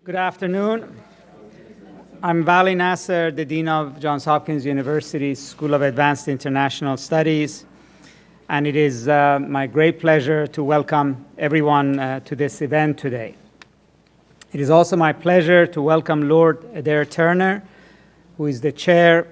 Good afternoon. I'm Vali Nasser, the Dean of Johns Hopkins University School of Advanced International Studies, and it is my great pleasure to welcome everyone to this event today. It is also my pleasure to welcome Lord Adair Turner, who is the chair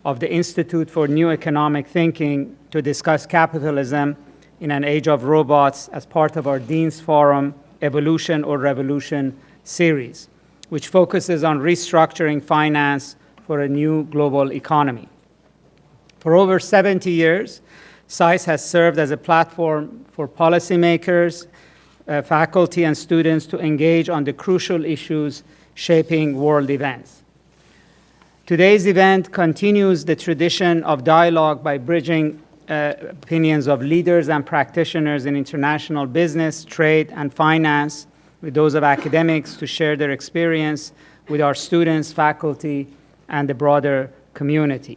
of the Institute for New Economic Thinking, to discuss capitalism in an age of robots as part of our Dean's Forum Evolution or Revolution series, which focuses on restructuring finance for a new global economy. For over 70 years, SAIS has served as a platform for policymakers, faculty, and students to engage on the crucial issues shaping world events. Today's event continues the tradition of dialogue by bridging opinions of leaders and practitioners in international business, trade, and finance with those of academics to share their experience with our students, faculty, and the broader community.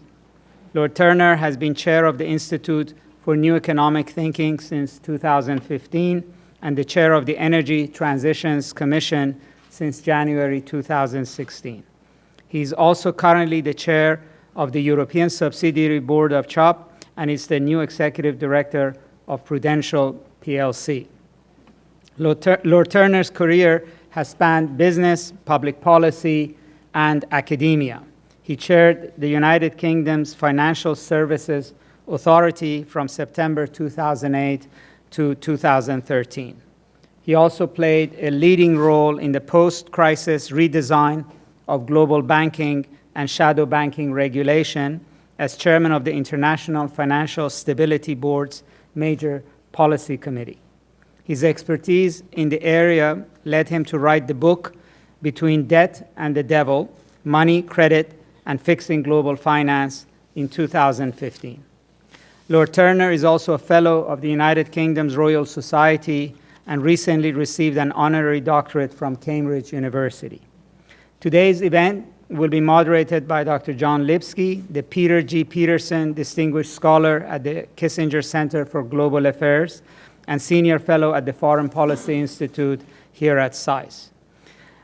Lord Turner has been chair of the Institute for New Economic Thinking since 2015 and the chair of the Energy Transitions Commission since January 2016. He's also currently the chair of the European Subsidiary Board of Chubb and is the new executive director of Prudential PLC. Lord Turner's career has spanned business, public policy, and academia. He chaired the United Kingdom's Financial Services Authority from September 2008 to 2013. He also played a leading role in the post-crisis redesign of global banking and shadow banking regulation as chairman of the International Financial Stability Board's Major Policy Committee. His expertise in the area led him to write the book Between Debt and the Devel, Money, Credit, and Fixing Global Finance in 2015. Lord Turner is also a fellow of the United Kingdom's Royal Society and recently received an honorary doctorate from Cambridge University. Today's event will be moderated by Dr. John Lipsky, the Peter G. Peterson Distinguished Scholar at the Kissinger Center for Global Affairs and Senior Fellow at the Foreign Policy Institute here at SAIS.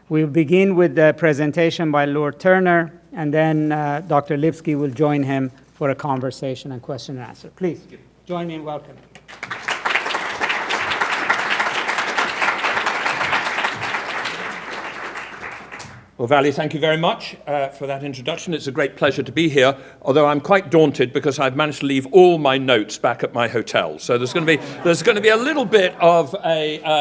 We'll begin with the presentation by Lord Turner, and then Dr. Lipsky will join him for a conversation and question and answer. Please join me in welcoming. Well, Vali, thank you very much for that introduction. It's a great pleasure to be here, although I'm quite daunted because I've managed to leave all my notes back at my hotel. So there's going to be a little bit of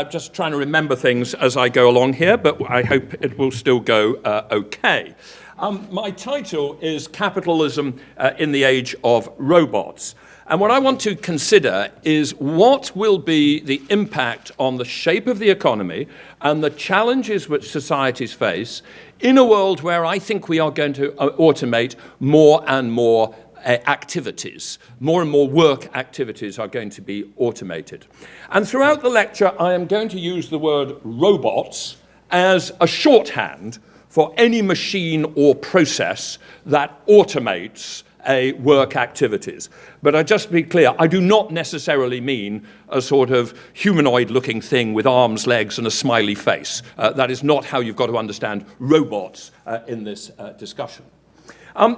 just trying to remember things as I go along here, but I hope it will still go okay. My title is Capitalism in the Age of Robots. And what I want to consider is what will be the impact on the shape of the economy and the challenges which societies face in a world where I think we are going to automate more and more activities. More and more work activities are going to be automated. And throughout the lecture, I am going to use the word robots as a shorthand for any machine or process that automates work activities. But just to be clear, I do not necessarily mean a sort of humanoid-looking thing with arms, legs, and a smiley face. That is not how you've got to understand robots in this discussion.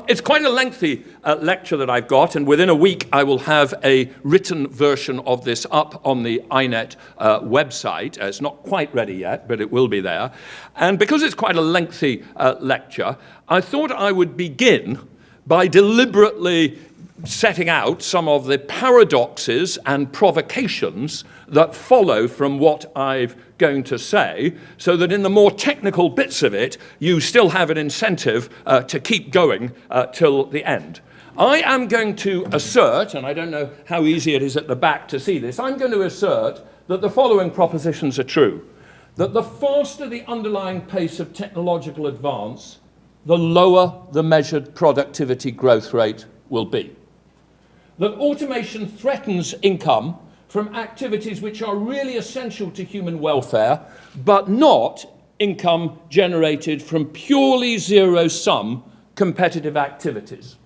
It's quite a lengthy lecture that I've got, and within a week I will have a written version of this up on the INET website. It's not quite ready yet, but it will be there. And because it's quite a lengthy lecture, I thought I would begin by deliberately setting out some of the paradoxes and provocations that follow from what I'm going to say, so that in the more technical bits of it, you still have an incentive to keep going till the end. I am going to assert, and I don't know how easy it is at the back to see this, I'm going to assert that the following propositions are true. That the faster the underlying pace of technological advance, the lower the measured productivity growth rate will be. That automation threatens income from activities which are really essential to human welfare, but not income generated from purely zero-sum competitive activities.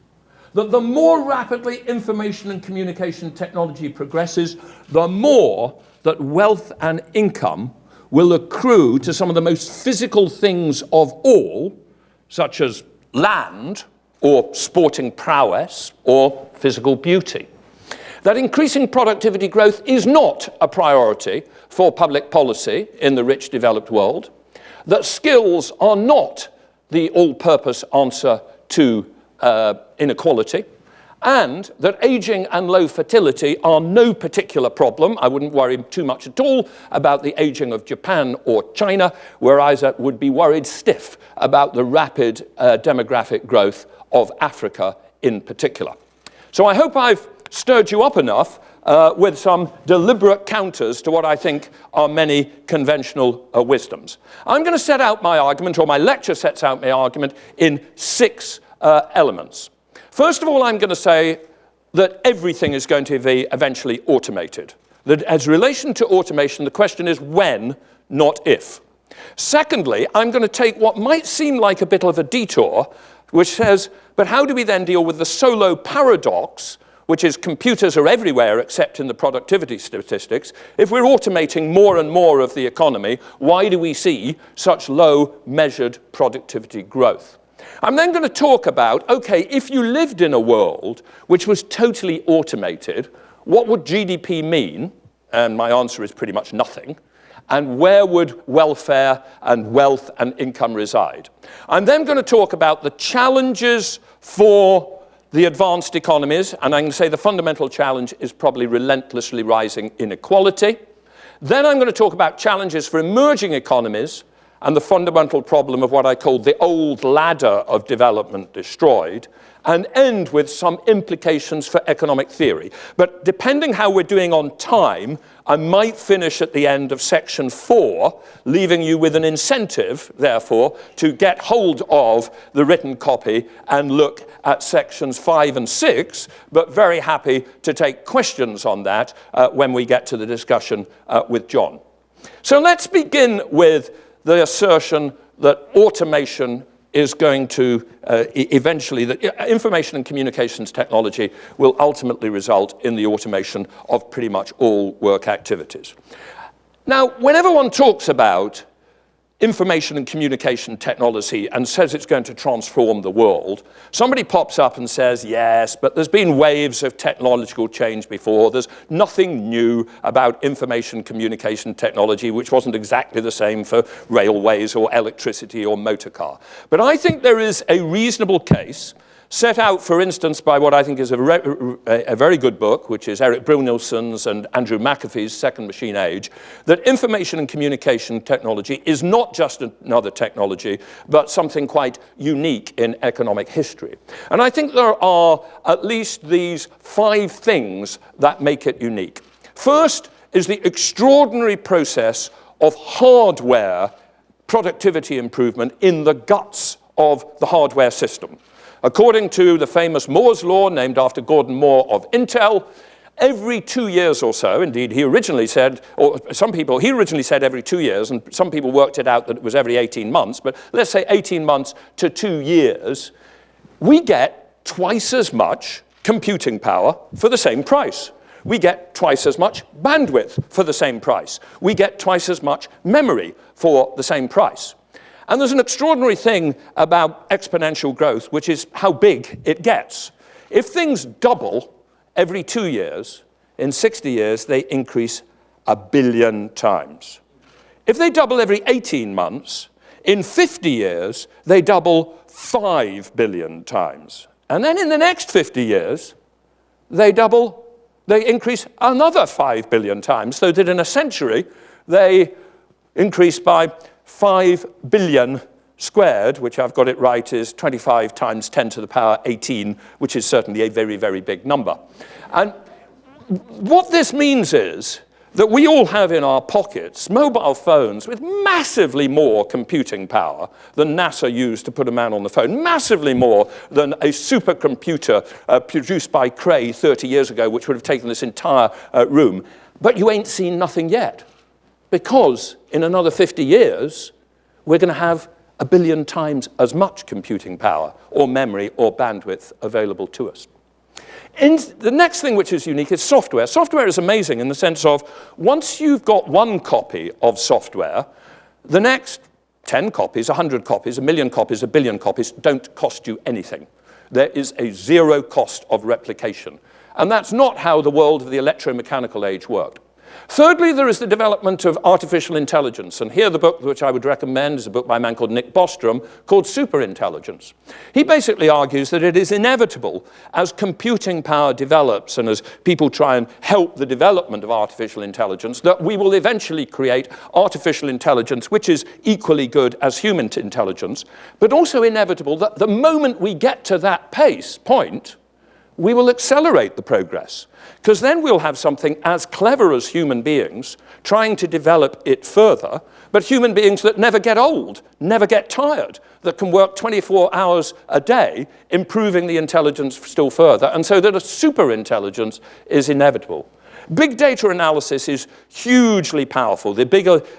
That the more rapidly information and communication technology progresses, the more that wealth and income will accrue to some of the most physical things of all, such as land, or sporting prowess, or physical beauty. That increasing productivity growth is not a priority for public policy in the rich developed world, that skills are not the all-purpose answer to inequality, and that aging and low fertility are no particular problem. I wouldn't worry too much at all about the aging of Japan or China, whereas I would be worried stiff about the rapid demographic growth of Africa in particular. So I hope I've stirred you up enough with some deliberate counters to what I think are many conventional wisdoms. I'm going to set out my argument, or my lecture sets out my argument, in 6 elements. First of all, I'm going to say that everything is going to be eventually automated. That as relation to automation, the question is when, not if. Secondly, I'm going to take what might seem like a bit of a detour, which says, but how do we then deal with the solo paradox, which is computers are everywhere except in the productivity statistics? If we're automating more and more of the economy, why do we see such low measured productivity growth? I'm then going to talk about, okay, if you lived in a world which was totally automated, what would GDP mean? And my answer is pretty much nothing. And where would welfare and wealth and income reside? I'm then going to talk about the challenges for the advanced economies, and I'm going to say the fundamental challenge is probably relentlessly rising inequality. Then I'm going to talk about challenges for emerging economies, and the fundamental problem of what I call the old ladder of development destroyed, and end with some implications for economic theory. But depending how we're doing on time, I might finish at the end of section 4, leaving you with an incentive, therefore, to get hold of the written copy and look at sections 5 and 6, but very happy to take questions on that when we get to the discussion with John. So let's begin with the assertion that automation is going to eventually, that information and communications technology will ultimately result in the automation of pretty much all work activities. Now, whenever one talks about information and communication technology and says it's going to transform the world, somebody pops up and says, yes, but there's been waves of technological change before. There's nothing new about information communication technology, which wasn't exactly the same for railways or electricity or motor car. But I think there is a reasonable case set out, for instance, by what I think is a very good book, which is Eric Brynjolfsson's and Andrew McAfee's Second Machine Age, that information and communication technology is not just another technology, but something quite unique in economic history. And I think there are at least these 5 things that make it unique. First is the extraordinary process of hardware productivity improvement in the guts of the hardware system. According to the famous Moore's law, named after Gordon Moore of Intel, every 2 years or so, indeed he originally said, he originally said every 2 years, and some people worked it out that it was every 18 months, but let's say 18 months to 2 years, we get twice as much computing power for the same price. We get twice as much bandwidth for the same price. We get twice as much memory for the same price. And there's an extraordinary thing about exponential growth, which is how big it gets. If things double every 2 years, in 60 years, they increase 1 billion times. If they double every 18 months, in 50 years, they double 5 billion times. And then in the next 50 years, they increase another 5 billion times, so that in a century, they increase by 5 billion squared, which I've got it right, is 25 times 10 to the power 18, which is certainly a very, very big number. And what this means is that we all have in our pockets mobile phones with massively more computing power than NASA used to put a man on the phone, massively more than a supercomputer produced by Cray 30 years ago, which would have taken this entire room. But you ain't seen nothing yet. Because in another 50 years, we're going to have 1 billion times as much computing power or memory or bandwidth available to us. The next thing which is unique is software. Software is amazing in the sense of once you've got one copy of software, the next 10 copies, 100 copies, 1 million copies, 1 billion copies don't cost you anything. There is a zero cost of replication. And that's not how the world of the electromechanical age worked. Thirdly, there is the development of artificial intelligence. And here the book which I would recommend is a book by a man called Nick Bostrom called Superintelligence. He basically argues that it is inevitable as computing power develops and as people try and help the development of artificial intelligence that we will eventually create artificial intelligence which is equally good as human intelligence, but also inevitable that the moment we get to that point, we will accelerate the progress. Because then we'll have something as clever as human beings trying to develop it further, but human beings that never get old, never get tired, that can work 24 hours a day, improving the intelligence still further, and so that a super intelligence is inevitable. Big data analysis is hugely powerful. The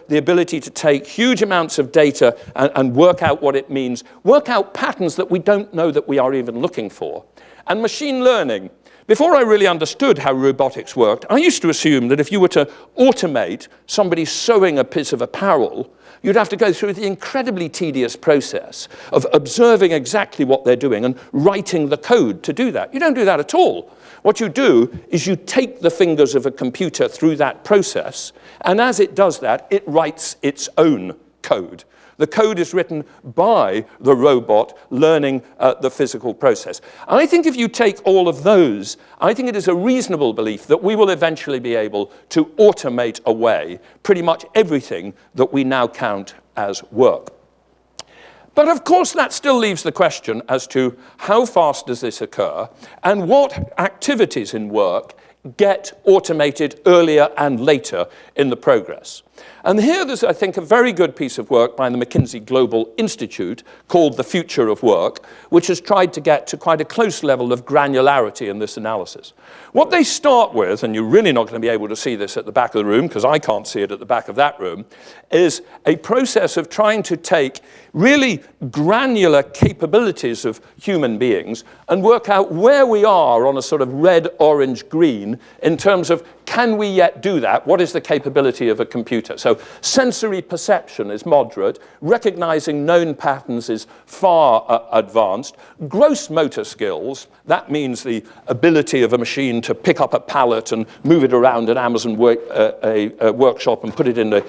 ability to take huge amounts of data and work out what it means, work out patterns that we don't know that we are even looking for. And machine learning. Before I really understood how robotics worked, I used to assume that if you were to automate somebody sewing a piece of apparel, you'd have to go through the incredibly tedious process of observing exactly what they're doing and writing the code to do that. You don't do that at all. What you do is you take the fingers of a computer through that process, and as it does that, it writes its own code. The code is written by the robot learning the physical process. I think if you take all of those, I think it is a reasonable belief that we will eventually be able to automate away pretty much everything that we now count as work. But of course, that still leaves the question as to how fast does this occur and what activities in work get automated earlier and later in the progress. And here there's, I think, a very good piece of work by the McKinsey Global Institute called The Future of Work, which has tried to get to quite a close level of granularity in this analysis. What they start with, and you're really not going to be able to see this at the back of the room, because I can't see it at the back of that room, is a process of trying to take really granular capabilities of human beings and work out where we are on a sort of red, orange, green in terms of can we yet do that? What is the capability of a computer? So sensory perception is moderate. Recognizing known patterns is far advanced. Gross motor skills, that means the ability of a machine to pick up a pallet and move it around an Amazon workshop and put it in the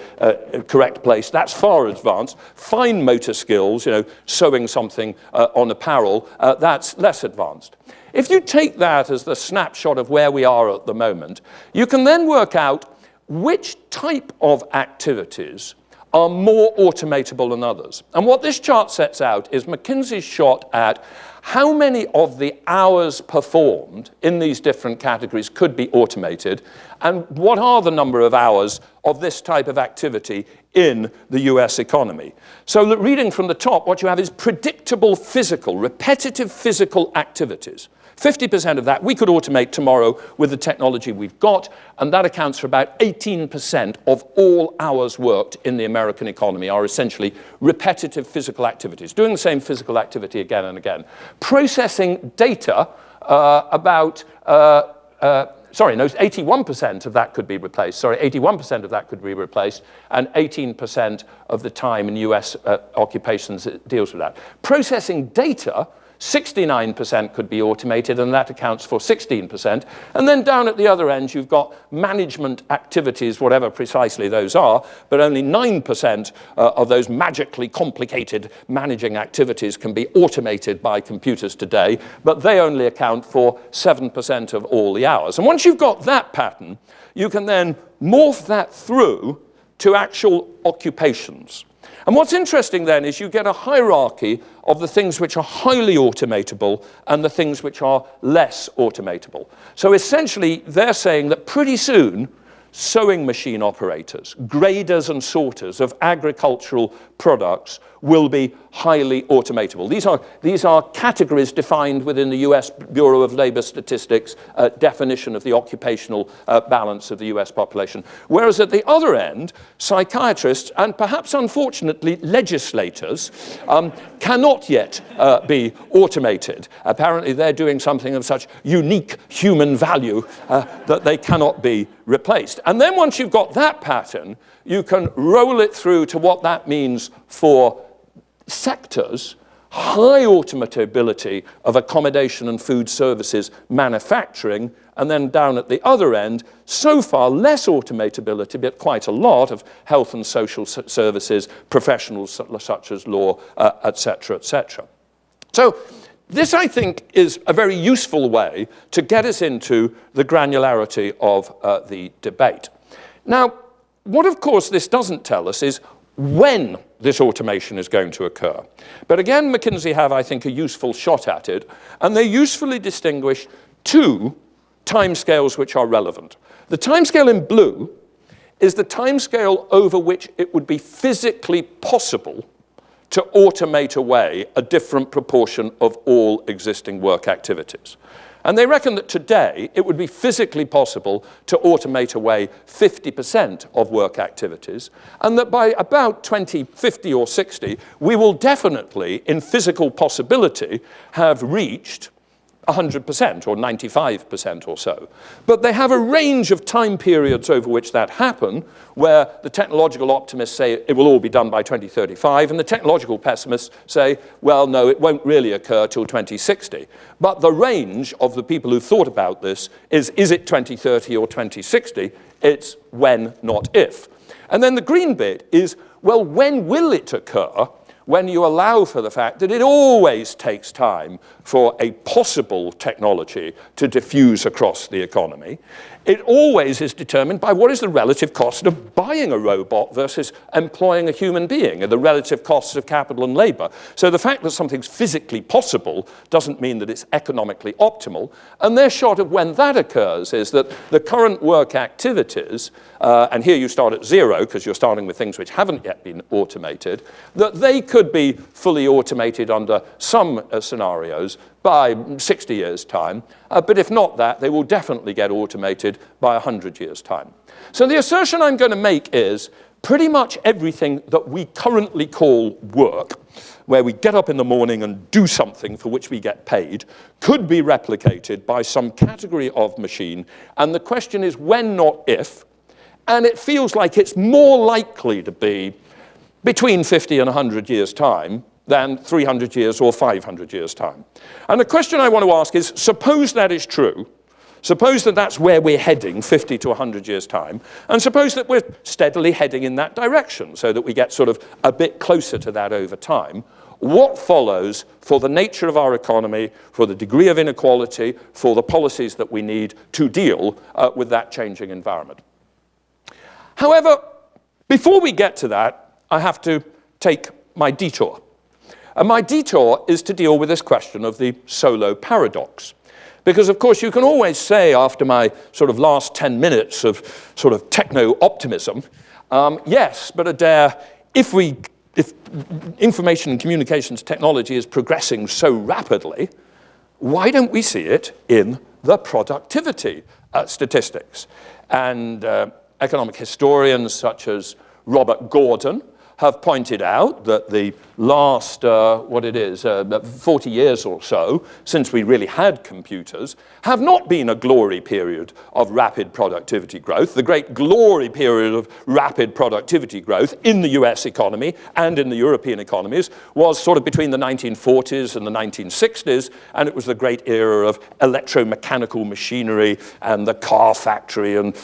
correct place. That's far advanced. Fine motor skills, sewing something on apparel, that's less advanced. If you take that as the snapshot of where we are at the moment, you can then work out which type of activities are more automatable than others. And what this chart sets out is McKinsey's shot at how many of the hours performed in these different categories could be automated, and what are the number of hours of this type of activity in the US economy. So reading from the top, what you have is predictable physical, repetitive physical activities. 50% of that we could automate tomorrow with the technology we've got, and that accounts for about 18% of all hours worked in the American economy are essentially repetitive physical activities, doing the same physical activity again and again. Processing data, 81% of that could be replaced. 81% of that could be replaced, and 18% of the time in US occupations it deals with that. Processing data, 69% could be automated, and that accounts for 16%. And then down at the other end, you've got management activities, whatever precisely those are, but only 9% of those magically complicated managing activities can be automated by computers today, but they only account for 7% of all the hours. And once you've got that pattern, you can then morph that through to actual occupations. And what's interesting then is you get a hierarchy of the things which are highly automatable and the things which are less automatable. So essentially, they're saying that pretty soon, sewing machine operators, graders and sorters of agricultural products will be highly automatable. These are categories defined within the US Bureau of Labor Statistics definition of the occupational balance of the US population. Whereas at the other end, psychiatrists and perhaps unfortunately legislators cannot yet be automated. Apparently they're doing something of such unique human value that they cannot be replaced. And then once you've got that pattern, you can roll it through to what that means for sectors, high automatability of accommodation and food services manufacturing, and then down at the other end, so far less automatability, but quite a lot of health and social services, professionals such as law, et cetera, et cetera. So this, I think, is a very useful way to get us into the granularity of the debate. Now, what, of course, this doesn't tell us is when this automation is going to occur. But again, McKinsey have, I think, a useful shot at it, and they usefully distinguish two timescales which are relevant. The timescale in blue is the timescale over which it would be physically possible to automate away a different proportion of all existing work activities. And they reckon that today it would be physically possible to automate away 50% of work activities, and that by about 2050 or 60, we will definitely, in physical possibility, have reached 100% or 95% or so. But they have a range of time periods over which that happen, where the technological optimists say it will all be done by 2035, and the technological pessimists say, well, no, it won't really occur till 2060. But the range of the people who thought about this is it 2030 or 2060? It's when, not if. And then the green bit is, well, when will it occur? When you allow for the fact that it always takes time for a possible technology to diffuse across the economy. It always is determined by what is the relative cost of buying a robot versus employing a human being, and the relative costs of capital and labor. So the fact that something's physically possible doesn't mean that it's economically optimal. And their shot of when that occurs is that the current work activities, and here you start at zero because you're starting with things which haven't yet been automated, that they could be fully automated under some scenarios by 60 years' time, but if not that, they will definitely get automated by 100 years' time. So the assertion I'm going to make is pretty much everything that we currently call work, where we get up in the morning and do something for which we get paid, could be replicated by some category of machine, and the question is when, not if, and it feels like it's more likely to be between 50 and 100 years' time than 300 years or 500 years' time. And the question I want to ask is, suppose that is true, suppose that that's where we're heading, 50 to 100 years' time, and suppose that we're steadily heading in that direction so that we get sort of a bit closer to that over time. What follows for the nature of our economy, for the degree of inequality, for the policies that we need to deal with that changing environment? However, before we get to that, I have to take my detour. And my detour is to deal with this question of the solo paradox. Because, of course, you can always say after my sort of last 10 minutes of sort of techno-optimism, yes, but Adair, if information and communications technology is progressing so rapidly, why don't we see it in the productivity statistics? And economic historians such as Robert Gordon have pointed out that the last, 40 years or so, since we really had computers, have not been a glory period of rapid productivity growth. The great glory period of rapid productivity growth in the US economy and in the European economies was sort of between the 1940s and the 1960s, and it was the great era of electromechanical machinery and the car factory and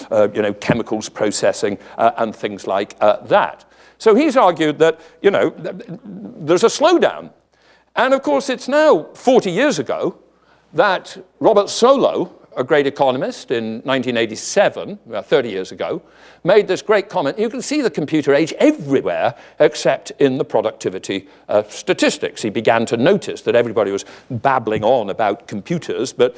chemicals processing and things like that. So he's argued that, there's a slowdown. And of course, it's now 40 years ago that Robert Solow, a great economist in 1987, 30 years ago, made this great comment. You can see the computer age everywhere except in the productivity statistics. He began to notice that everybody was babbling on about computers, but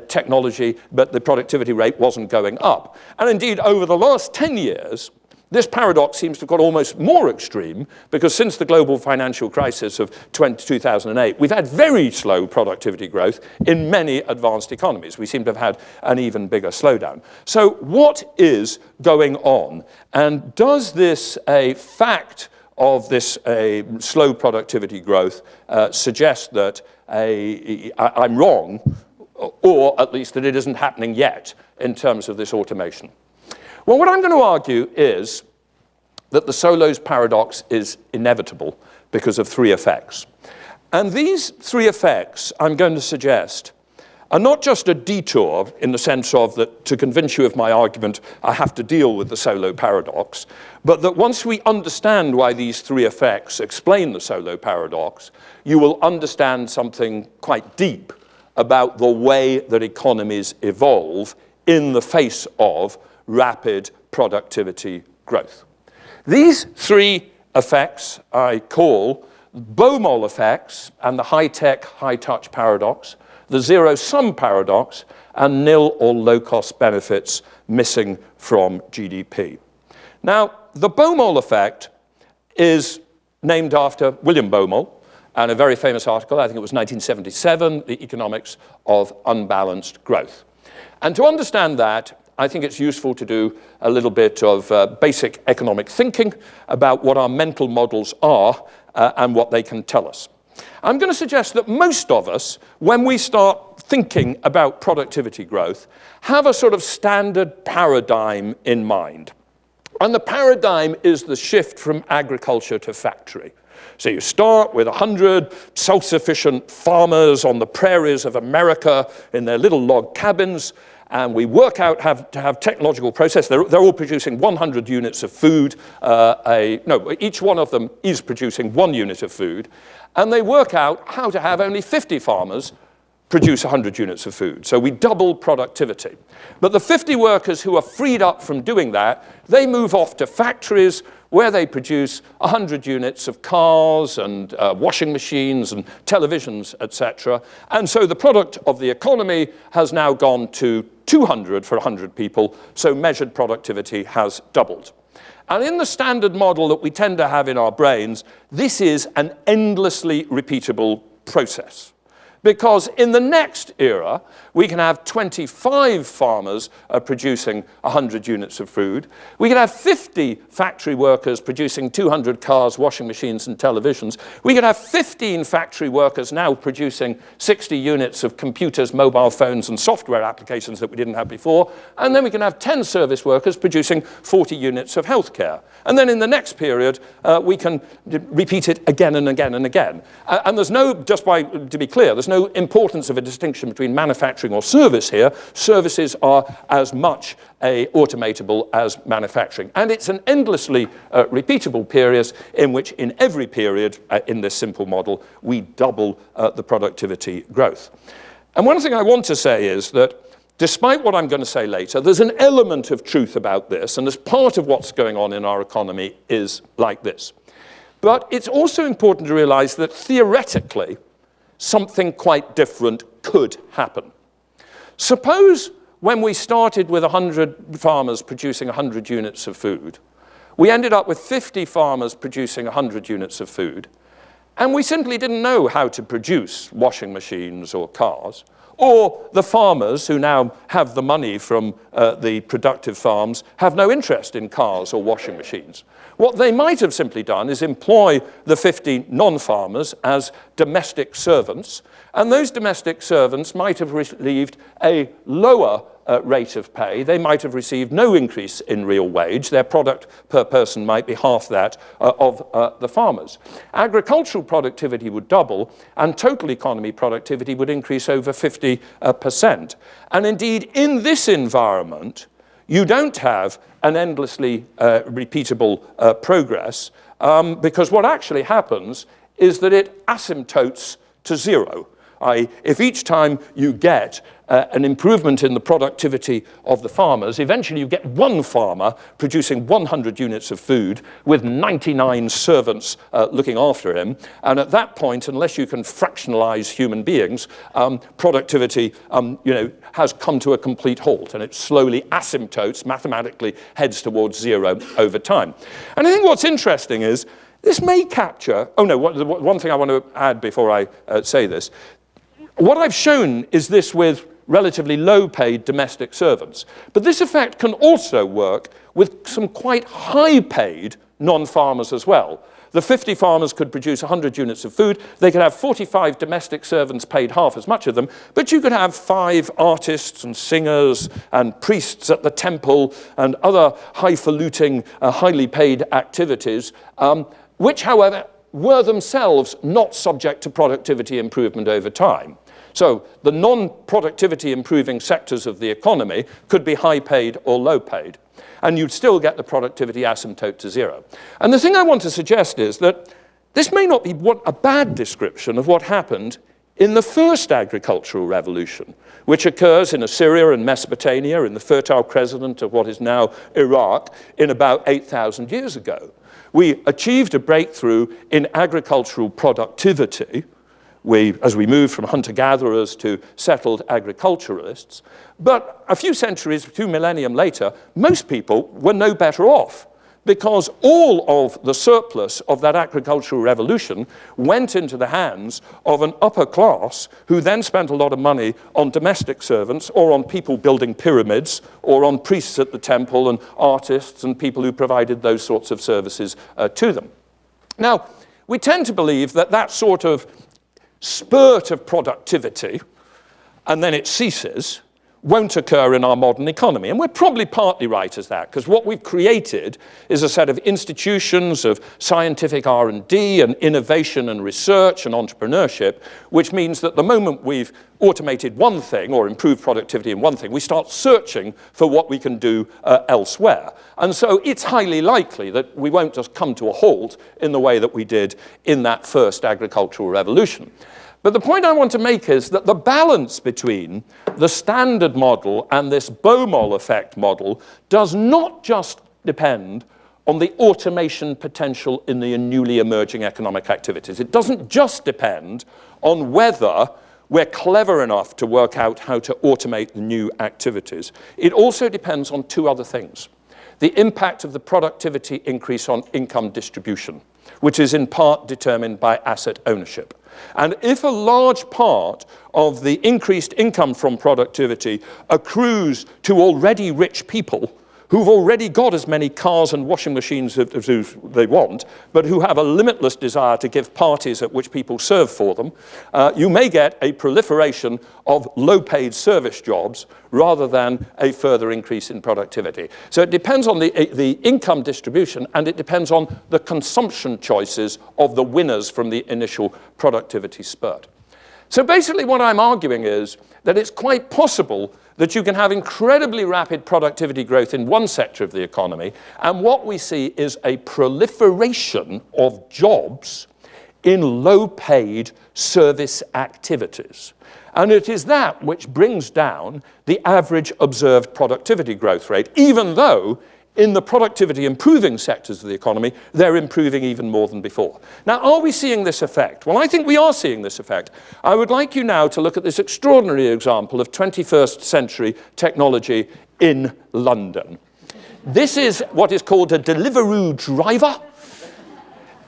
technology, but the productivity rate wasn't going up. And indeed, over the last 10 years, This paradox seems to have got almost more extreme because since the global financial crisis of 2008, we've had very slow productivity growth in many advanced economies. We seem to have had an even bigger slowdown. So what is going on? And does this fact of this slow productivity growth suggest that I'm wrong, or at least that it isn't happening yet in terms of this automation? Well, what I'm going to argue is that the Solo's paradox is inevitable because of three effects. And these three effects, I'm going to suggest, are not just a detour in the sense of that to convince you of my argument, I have to deal with the Solo paradox, but that once we understand why these three effects explain the Solo paradox, you will understand something quite deep about the way that economies evolve in the face of rapid productivity growth. These three effects I call Baumol effects and the high-tech, high-touch paradox, the zero-sum paradox, and nil or low-cost benefits missing from GDP. Now, the Baumol effect is named after William Baumol and a very famous article, I think it was 1977, The Economics of Unbalanced Growth. And to understand that, I think it's useful to do a little bit of basic economic thinking about what our mental models are and what they can tell us. I'm going to suggest that most of us, when we start thinking about productivity growth, have a sort of standard paradigm in mind. And the paradigm is the shift from agriculture to factory. So you start with 100 self-sufficient farmers on the prairies of America in their little log cabins, and we work out how to have technological process. They're all producing 100 units of food. Each one of them is producing 1 unit of food. And they work out how to have only 50 farmers produce 100 units of food. So we double productivity. But the 50 workers who are freed up from doing that, they move off to factories where they produce 100 units of cars and washing machines and televisions, etc. And so the product of the economy has now gone to 200 for 100 people, so measured productivity has doubled. And in the standard model that we tend to have in our brains, this is an endlessly repeatable process. Because in the next era, we can have 25 farmers producing 100 units of food. We can have 50 factory workers producing 200 cars, washing machines, and televisions. We can have 15 factory workers now producing 60 units of computers, mobile phones, and software applications that we didn't have before. And then we can have 10 service workers producing 40 units of healthcare. And then in the next period, we can repeat it again and again and again. And there's no, to be clear, there's no importance of a distinction between manufacturing or service here. Services are as much automatable as manufacturing. And it's an endlessly repeatable period in which in every period in this simple model, we double the productivity growth. And one thing I want to say is that despite what I'm going to say later, there's an element of truth about this, and as part of what's going on in our economy is like this. But it's also important to realize that theoretically, something quite different could happen. Suppose when we started with 100 farmers producing 100 units of food, we ended up with 50 farmers producing 100 units of food, and we simply didn't know how to produce washing machines or cars, or the farmers who now have the money from the productive farms have no interest in cars or washing machines. What they might have simply done is employ the 50 non-farmers as domestic servants, and those domestic servants might have received a lower rate of pay. They might have received no increase in real wage. Their product per person might be half that of the farmers. Agricultural productivity would double, and total economy productivity would increase over 50%. And indeed, in this environment, you don't have an endlessly repeatable progress, because what actually happens is that it asymptotes to zero. If each time you get an improvement in the productivity of the farmers, eventually you get one farmer producing 100 units of food with 99 servants looking after him. And at that point, unless you can fractionalize human beings, productivity has come to a complete halt, and it slowly asymptotes, mathematically heads towards zero over time. And I think what's interesting is this may capture, one thing I want to add before I say this. What I've shown is this with relatively low-paid domestic servants. But this effect can also work with some quite high-paid non-farmers as well. The 50 farmers could produce 100 units of food. They could have 45 domestic servants paid half as much of them, but you could have 5 artists and singers and priests at the temple and other highfalutin, highly paid activities, which, however, were themselves not subject to productivity improvement over time. So the non-productivity improving sectors of the economy could be high paid or low paid, and you'd still get the productivity asymptote to zero. And the thing I want to suggest is that this may not be a bad description of what happened in the first agricultural revolution, which occurs in Assyria and Mesopotamia in the Fertile Crescent of what is now Iraq in about 8,000 years ago. We achieved a breakthrough in agricultural productivity, as we moved from hunter-gatherers to settled agriculturalists. But a few centuries, 2 millennia later, most people were no better off, because all of the surplus of that agricultural revolution went into the hands of an upper class who then spent a lot of money on domestic servants or on people building pyramids or on priests at the temple and artists and people who provided those sorts of services to them. Now, we tend to believe that that sort of spurt of productivity, and then it ceases, won't occur in our modern economy. And we're probably partly right as that, because what we've created is a set of institutions of scientific R&D and innovation and research and entrepreneurship, which means that the moment we've automated one thing or improved productivity in one thing, we start searching for what we can do elsewhere. And so it's highly likely that we won't just come to a halt in the way that we did in that first agricultural revolution. But the point I want to make is that the balance between the standard model and this Baumol effect model does not just depend on the automation potential in the newly emerging economic activities. It doesn't just depend on whether we're clever enough to work out how to automate the new activities. It also depends on two other things. The impact of the productivity increase on income distribution, which is in part determined by asset ownership. And if a large part of the increased income from productivity accrues to already rich people who've already got as many cars and washing machines as they want, but who have a limitless desire to give parties at which people serve for them, you may get a proliferation of low-paid service jobs rather than a further increase in productivity. So it depends on the income distribution, and it depends on the consumption choices of the winners from the initial productivity spurt. So basically what I'm arguing is that it's quite possible that you can have incredibly rapid productivity growth in one sector of the economy, and what we see is a proliferation of jobs in low-paid service activities. And it is that which brings down the average observed productivity growth rate, even though in the productivity improving sectors of the economy, they're improving even more than before. Now, are we seeing this effect? Well, I think we are seeing this effect. I would like you now to look at this extraordinary example of 21st century technology in London. This is what is called a Deliveroo driver.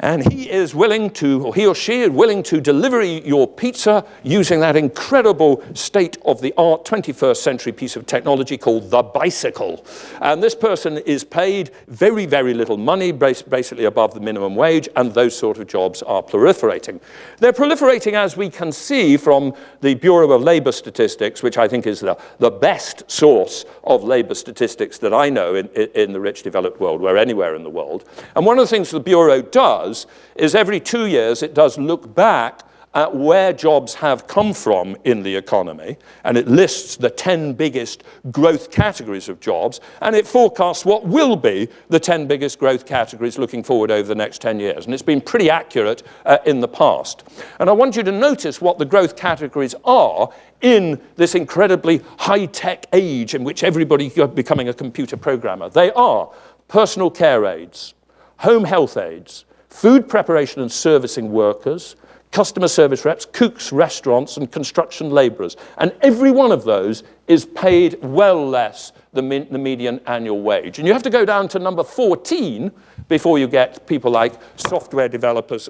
And he is willing to, or he or she is willing to deliver your pizza using that incredible state-of-the-art 21st century piece of technology called the bicycle. And this person is paid very, very little money, basically above the minimum wage, and those sort of jobs are proliferating. They're proliferating, as we can see from the Bureau of Labor Statistics, which I think is the best source of labor statistics that I know in the rich developed world, or anywhere in the world. And one of the things the Bureau does is every 2 years it does look back at where jobs have come from in the economy, and it lists the 10 biggest growth categories of jobs, and it forecasts what will be the 10 biggest growth categories looking forward over the next 10 years. And it's been pretty accurate in the past. And I want you to notice what the growth categories are in this incredibly high-tech age in which everybody's becoming a computer programmer. They are personal care aides, home health aides, food preparation and servicing workers, customer service reps, cooks, restaurants, and construction labourers. And every one of those is paid well less than the median annual wage. And you have to go down to number 14 before you get people like software developers,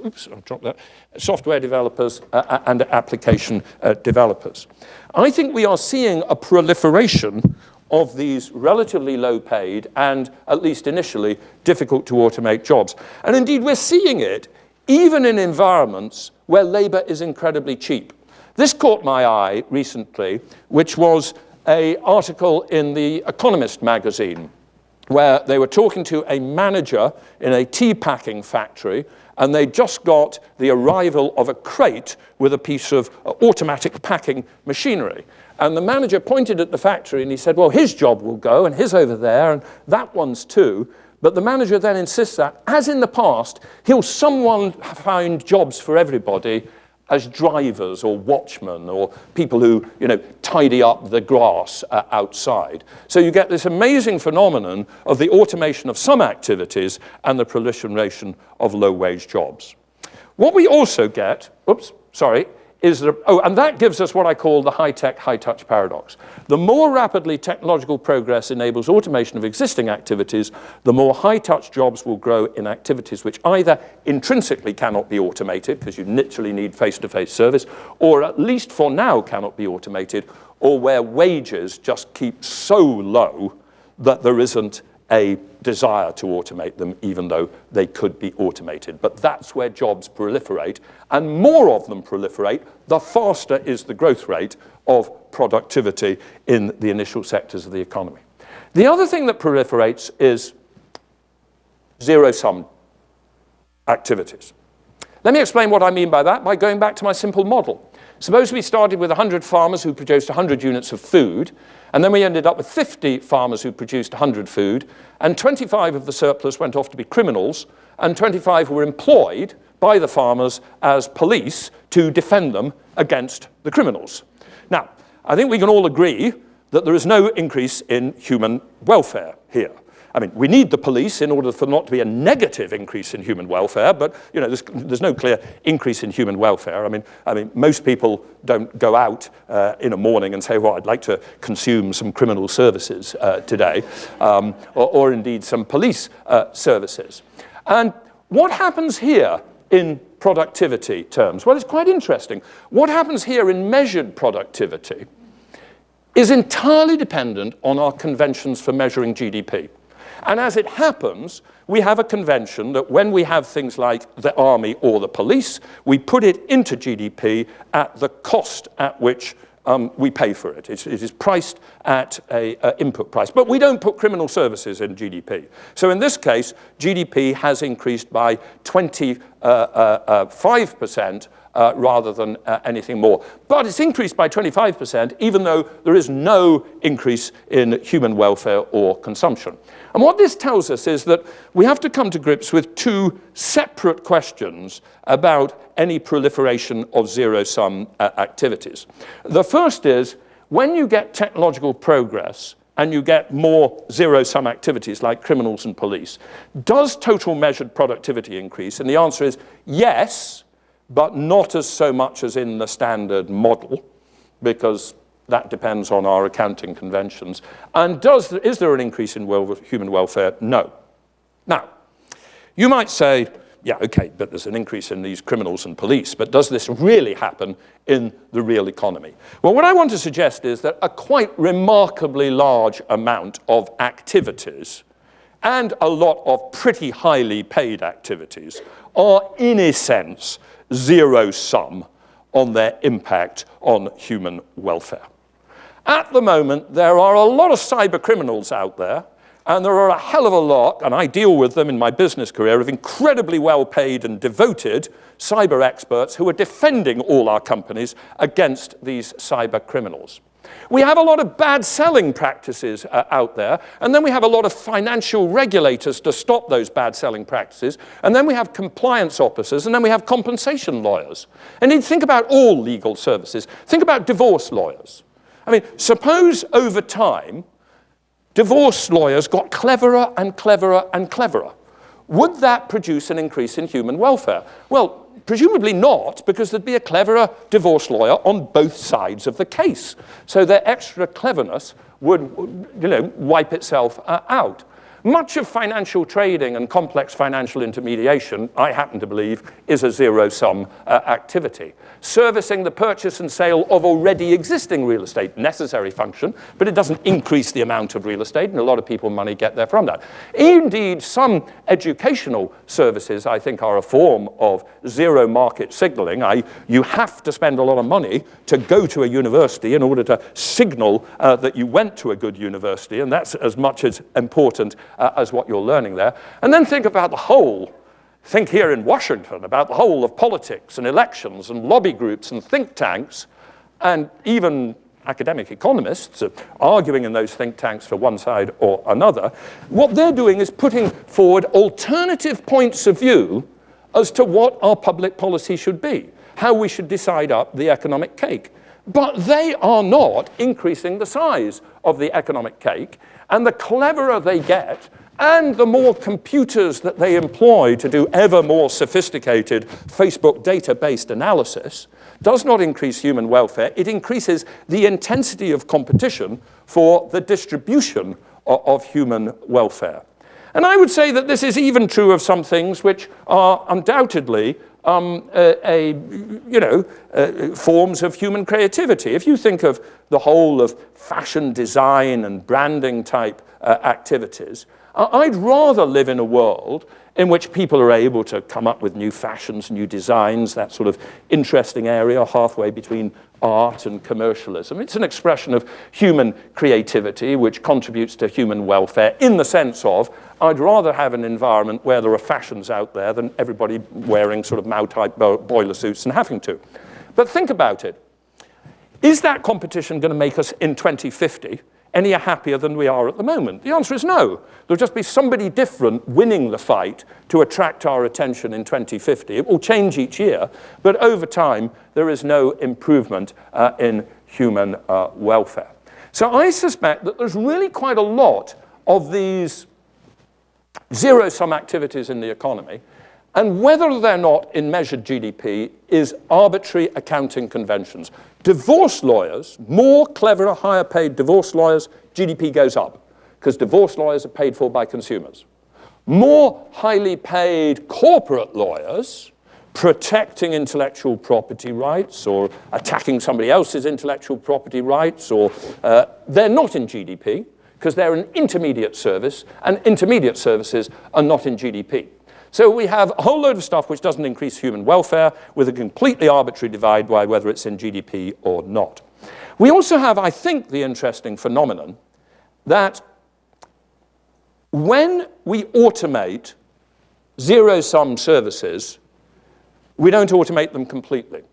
software developers and application developers. I think we are seeing a proliferation of these relatively low paid and, at least initially, difficult to automate jobs. And indeed, we're seeing it even in environments where labor is incredibly cheap. This caught my eye recently, which was an article in the Economist magazine, where they were talking to a manager in a tea packing factory, and they just got the arrival of a crate with a piece of automatic packing machinery. And the manager pointed at the factory and he said, well, his job will go, and his over there, and that one's too. But the manager then insists that, as in the past, he'll someone find jobs for everybody as drivers or watchmen or people who, tidy up the grass outside. So you get this amazing phenomenon of the automation of some activities and the proliferation of low-wage jobs. What we also get, is and that gives us what I call the high-tech, high-touch paradox. The more rapidly technological progress enables automation of existing activities, the more high-touch jobs will grow in activities which either intrinsically cannot be automated, because you literally need face-to-face service, or at least for now cannot be automated, or where wages just keep so low that there isn't a desire to automate them, even though they could be automated. But that's where jobs proliferate, and more of them proliferate, the faster is the growth rate of productivity in the initial sectors of the economy. The other thing that proliferates is zero-sum activities. Let me explain what I mean by that by going back to my simple model. Suppose we started with 100 farmers who produced 100 units of food, and then we ended up with 50 farmers who produced 100 food, and 25 of the surplus went off to be criminals, and 25 were employed by the farmers as police to defend them against the criminals. Now, I think we can all agree that there is no increase in human welfare here. I mean, we need the police in order for not to be a negative increase in human welfare, but there's no clear increase in human welfare. I mean, most people don't go out in a morning and say, well, I'd like to consume some criminal services today, or indeed some police services. And what happens here in productivity terms? Well, it's quite interesting. What happens here in measured productivity is entirely dependent on our conventions for measuring GDP. And as it happens, we have a convention that when we have things like the army or the police, we put it into GDP at the cost at which we pay for it. It is priced at an input price. But we don't put criminal services in GDP. So in this case, GDP has increased by 25% rather than anything more. But it's increased by 25%, even though there is no increase in human welfare or consumption. And what this tells us is that we have to come to grips with two separate questions about any proliferation of zero-sum activities. The first is, when you get technological progress and you get more zero-sum activities like criminals and police, does total measured productivity increase? And the answer is yes, but not as so much as in the standard model, because that depends on our accounting conventions. And is there an increase in human welfare? No. Now, you might say, yeah, okay, but there's an increase in these criminals and police, but does this really happen in the real economy? Well, what I want to suggest is that a quite remarkably large amount of activities and a lot of pretty highly paid activities are, in a sense, zero-sum on their impact on human welfare. At the moment, there are a lot of cyber criminals out there And there are a hell of a lot, and I deal with them in my business career, of incredibly well-paid and devoted cyber experts who are defending all our companies against these cyber criminals. We have a lot of bad selling practices out there, and then we have a lot of financial regulators to stop those bad selling practices, and then we have compliance officers, and then we have compensation lawyers. And you think about all legal services. Think about divorce lawyers. I mean, suppose over time, divorce lawyers got cleverer and cleverer and cleverer. Would that produce an increase in human welfare? Well, presumably not, because there'd be a cleverer divorce lawyer on both sides of the case. So their extra cleverness would, wipe itself out. Much of financial trading and complex financial intermediation, I happen to believe, is a zero-sum activity. Servicing the purchase and sale of already existing real estate, necessary function, but it doesn't increase the amount of real estate, and a lot of people money get there from that. Indeed, some educational services, I think, are a form of zero market signaling. You have to spend a lot of money to go to a university in order to signal that you went to a good university, and that's as much as important as what you're learning there. And then think about the whole. Think here in Washington about the whole of politics and elections and lobby groups and think tanks, and even academic economists are arguing in those think tanks for one side or another. What they're doing is putting forward alternative points of view as to what our public policy should be, how we should decide up the economic cake. But they are not increasing the size of the economic cake, and the cleverer they get, and the more computers that they employ to do ever more sophisticated Facebook data-based analysis, does not increase human welfare. It increases the intensity of competition for the distribution of human welfare. And I would say that this is even true of some things which are undoubtedly forms of human creativity. If you think of the whole of fashion design and branding type activities, I'd rather live in a world in which people are able to come up with new fashions, new designs, that sort of interesting area halfway between art and commercialism. It's an expression of human creativity which contributes to human welfare in the sense of I'd rather have an environment where there are fashions out there than everybody wearing sort of Mao-type boiler suits and having to. But think about it. Is that competition going to make us in 2050 any happier than we are at the moment? The answer is no. There'll just be somebody different winning the fight to attract our attention in 2050. It will change each year, but over time, there is no improvement in human welfare. So I suspect that there's really quite a lot of these zero-sum activities in the economy, and whether they're not in measured GDP is arbitrary accounting conventions. Divorce lawyers, more cleverer, higher paid divorce lawyers, GDP goes up because divorce lawyers are paid for by consumers. More highly paid corporate lawyers protecting intellectual property rights or attacking somebody else's intellectual property rights, or they're not in GDP because they're an intermediate service, and intermediate services are not in GDP. So we have a whole load of stuff which doesn't increase human welfare with a completely arbitrary divide by whether it's in GDP or not. We also have, I think, the interesting phenomenon that when we automate zero-sum services, we don't automate them completely.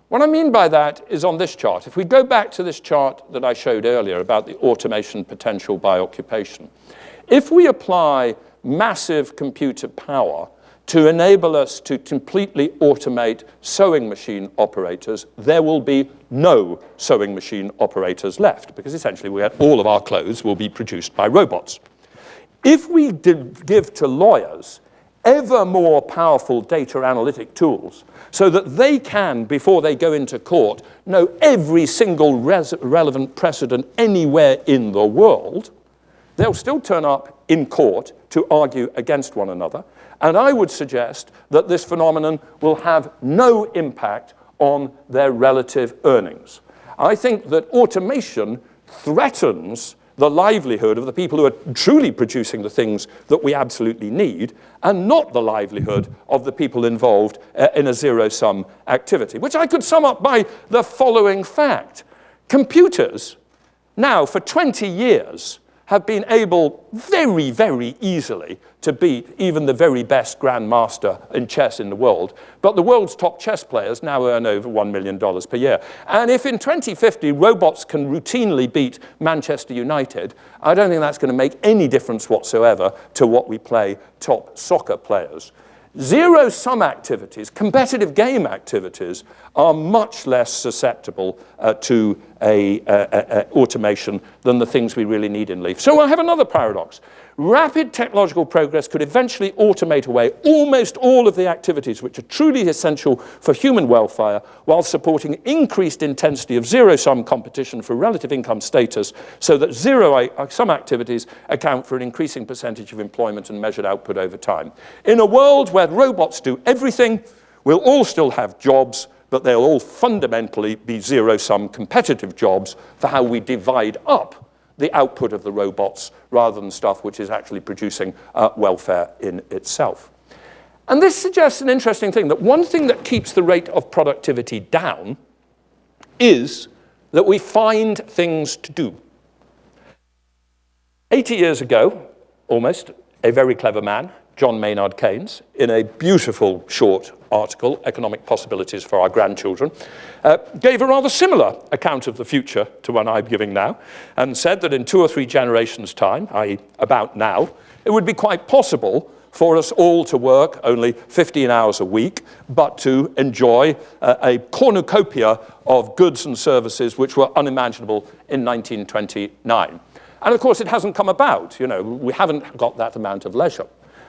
What I mean by that is on this chart. If we go back to this chart that I showed earlier about the automation potential by occupation, if we apply massive computer power to enable us to completely automate sewing machine operators, there will be no sewing machine operators left, because essentially all of our clothes will be produced by robots. If we give to lawyers ever more powerful data analytic tools so that they can, before they go into court, know every single relevant precedent anywhere in the world, they'll still turn up in court to argue against one another. And I would suggest that this phenomenon will have no impact on their relative earnings. I think that automation threatens the livelihood of the people who are truly producing the things that we absolutely need, and not the livelihood of the people involved in a zero-sum activity, which I could sum up by the following fact. Computers now, for 20 years, have been able very, very easily to beat even the very best grandmaster in chess in the world. But the world's top chess players now earn over $1 million per year. And if in 2050 robots can routinely beat Manchester United, I don't think that's going to make any difference whatsoever to what we play top soccer players. Zero-sum activities, competitive game activities, are much less susceptible to automation than the things we really need in life. So I have another paradox. Rapid technological progress could eventually automate away almost all of the activities which are truly essential for human welfare, while supporting increased intensity of zero-sum competition for relative income status, so that zero-sum activities account for an increasing percentage of employment and measured output over time. In a world where robots do everything, we'll all still have jobs, but they'll all fundamentally be zero-sum competitive jobs for how we divide up the output of the robots rather than stuff which is actually producing welfare in itself. And this suggests an interesting thing, that one thing that keeps the rate of productivity down is that we find things to do. 80 years ago, almost, a very clever man, John Maynard Keynes, in a beautiful short article, Economic Possibilities for Our Grandchildren, gave a rather similar account of the future to one I'm giving now, and said that in 2 or 3 generations' time, i.e. about now, it would be quite possible for us all to work only 15 hours a week, but to enjoy a cornucopia of goods and services which were unimaginable in 1929. And of course, it hasn't come about. You know, we haven't got that amount of leisure.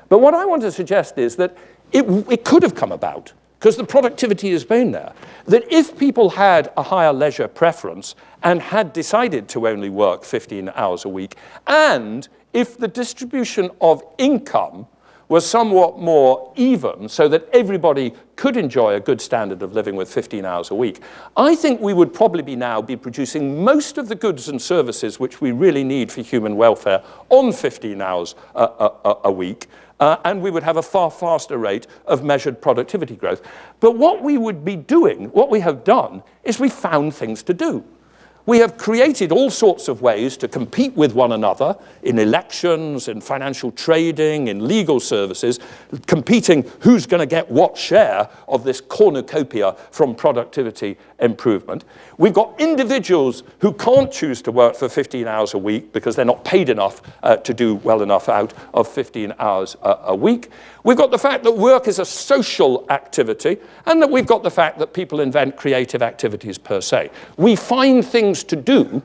But what I want to suggest is that it could have come about, because the productivity has been there, that if people had a higher leisure preference and had decided to only work 15 hours a week, and if the distribution of income was somewhat more even so that everybody could enjoy a good standard of living with 15 hours a week, I think we would probably now be producing most of the goods and services which we really need for human welfare on 15 hours a week. And we would have a far faster rate of measured productivity growth. But what we would be doing, what we have done, is we found things to do. We have created all sorts of ways to compete with one another in elections, in financial trading, in legal services, competing who's going to get what share of this cornucopia from productivity improvement. We've got individuals who can't choose to work for 15 hours a week because they're not paid enough to do well enough out of 15 hours a week. We've got the fact that work is a social activity, and that we've got the fact that people invent creative activities per se. We find things to do,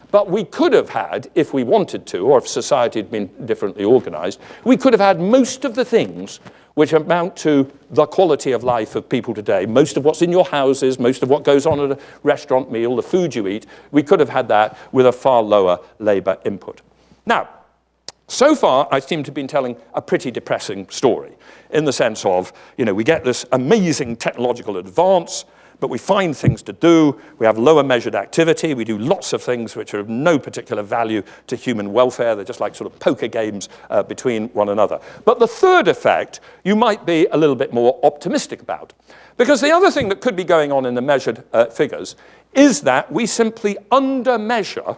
but we could have had, if we wanted to, or if society had been differently organized, we could have had most of the things which amount to the quality of life of people today. Most of what's in your houses, most of what goes on at a restaurant meal, the food you eat, we could have had that with a far lower labor input. Now, so far, I seem to have been telling a pretty depressing story, in the sense of, you know, we get this amazing technological advance, but we find things to do, we have lower measured activity, we do lots of things which are of no particular value to human welfare, they're just like sort of poker games between one another. But the third effect, you might be a little bit more optimistic about. Because the other thing that could be going on in the measured figures is that we simply undermeasure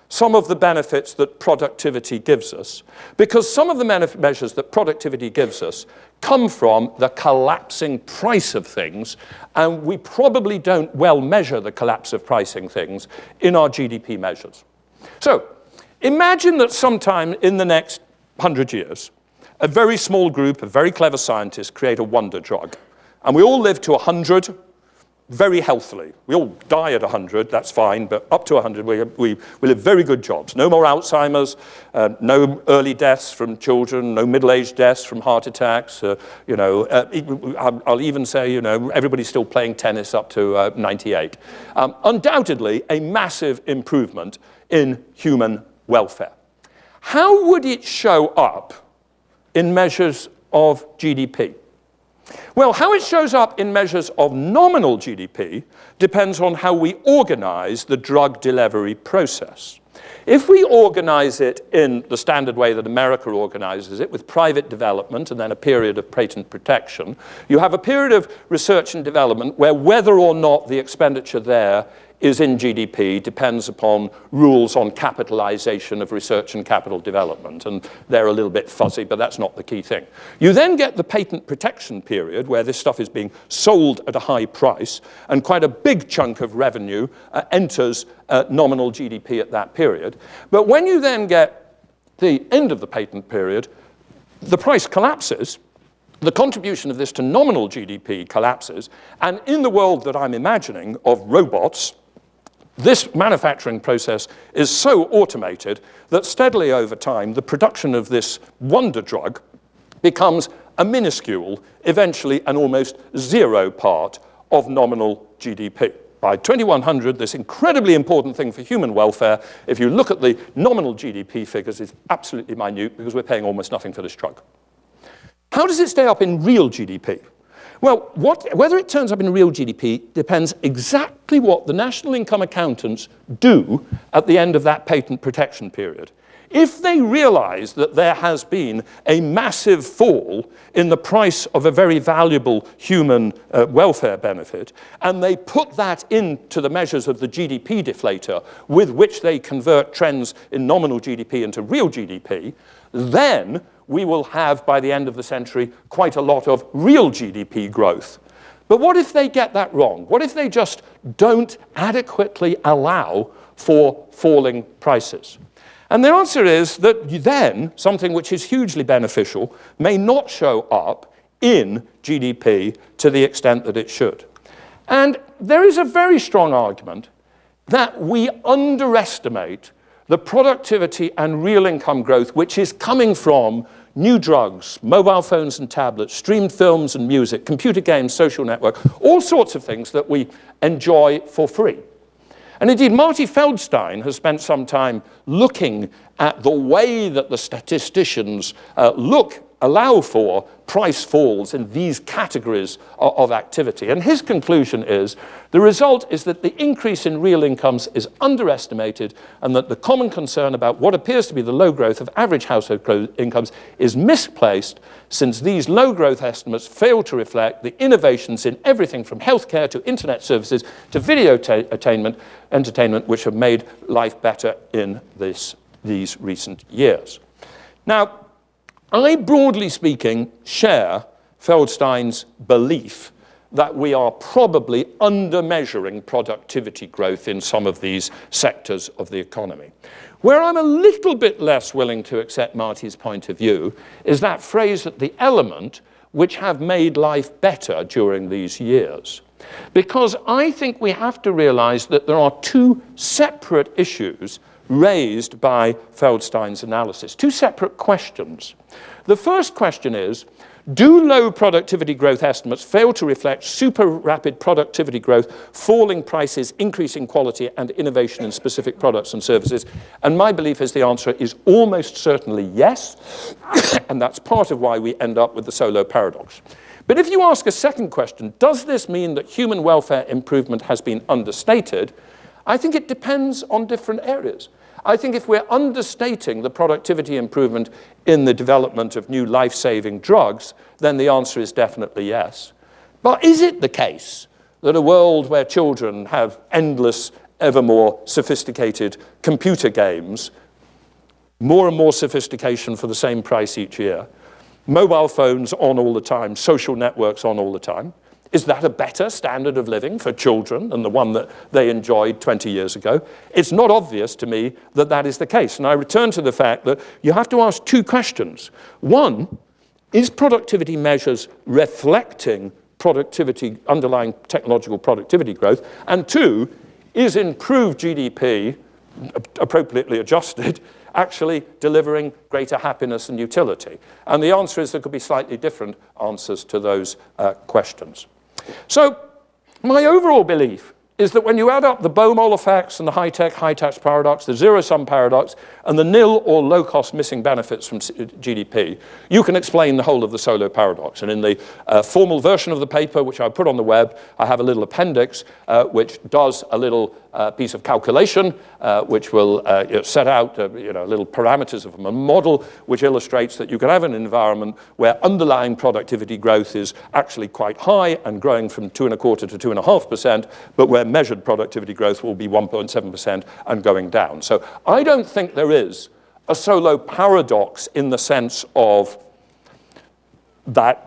some of the benefits that productivity gives us, because some of the measures that productivity gives us come from the collapsing price of things, and we probably don't well measure the collapse of pricing things in our GDP measures. So imagine that sometime in the next 100 years, a very small group of very clever scientists create a wonder drug, and we all live to 100 very healthily. We all die at 100, that's fine, but up to 100 we live very good jobs. No more Alzheimer's, no early deaths from children, no middle-aged deaths from heart attacks. I'll even say, you know, everybody's still playing tennis up to 98. Undoubtedly, a massive improvement in human welfare. How would it show up in measures of GDP? Well, how it shows up in measures of nominal GDP depends on how we organize the drug delivery process. If we organize it in the standard way that America organizes it, with private development and then a period of patent protection, you have a period of research and development where whether or not the expenditure there is in GDP depends upon rules on capitalization of research and capital development, and they're a little bit fuzzy, but that's not the key thing. You then get the patent protection period, where this stuff is being sold at a high price, and quite a big chunk of revenue enters nominal GDP at that period. But when you then get the end of the patent period, the price collapses, the contribution of this to nominal GDP collapses, and in the world that I'm imagining of robots, this manufacturing process is so automated that steadily over time, the production of this wonder drug becomes a minuscule, eventually an almost zero part of nominal GDP. By 2100, this incredibly important thing for human welfare, if you look at the nominal GDP figures, is absolutely minute because we're paying almost nothing for this drug. How does it stay up in real GDP? Well, whether it turns up in real GDP depends exactly what the national income accountants do at the end of that patent protection period. If they realize that there has been a massive fall in the price of a very valuable human welfare benefit, and they put that into the measures of the GDP deflator with which they convert trends in nominal GDP into real GDP, then we will have, by the end of the century, quite a lot of real GDP growth. But what if they get that wrong? What if they just don't adequately allow for falling prices? And the answer is that then something which is hugely beneficial may not show up in GDP to the extent that it should. And there is a very strong argument that we underestimate the productivity and real income growth which is coming from new drugs, mobile phones and tablets, streamed films and music, computer games, social network, all sorts of things that we enjoy for free. And indeed, Marty Feldstein has spent some time looking at the way that the statisticians allow for price falls in these categories of activity. And his conclusion is, the result is that the increase in real incomes is underestimated, and that the common concern about what appears to be the low growth of average household incomes is misplaced, since these low growth estimates fail to reflect the innovations in everything from healthcare to internet services to video entertainment, which have made life better in these recent years. Now, I, broadly speaking, share Feldstein's belief that we are probably under-measuring productivity growth in some of these sectors of the economy. Where I'm a little bit less willing to accept Marty's point of view is that phrase at the element which have made life better during these years. Because I think we have to realize that there are two separate issues raised by Feldstein's analysis, two separate questions. The first question is, do low productivity growth estimates fail to reflect super rapid productivity growth, falling prices, increasing quality, and innovation in specific products and services? And my belief is the answer is almost certainly yes, and that's part of why we end up with the solo paradox. But if you ask a second question, does this mean that human welfare improvement has been understated? I think it depends on different areas. I think if we're understating the productivity improvement in the development of new life-saving drugs, then the answer is definitely yes. But is it the case that a world where children have endless, ever more sophisticated computer games, more and more sophistication for the same price each year, mobile phones on all the time, social networks on all the time, is that a better standard of living for children than the one that they enjoyed 20 years ago? It's not obvious to me that that is the case. And I return to the fact that you have to ask two questions. One, is productivity measures reflecting productivity, underlying technological productivity growth? And two, is improved GDP, appropriately adjusted, actually delivering greater happiness and utility? And the answer is there could be slightly different answers to those questions. So my overall belief is that when you add up the Baumol effects and the high-tech, high-touch paradox, the zero-sum paradox, and the nil or low-cost missing benefits from GDP, you can explain the whole of the solo paradox. And in the formal version of the paper, which I put on the web, I have a little appendix which does a little piece of calculation, which will set out little parameters of a model which illustrates that you can have an environment where underlying productivity growth is actually quite high and growing from 2.25% to 2.5%, but where measured productivity growth will be 1.7% and going down. So I don't think there is a solo paradox in the sense of that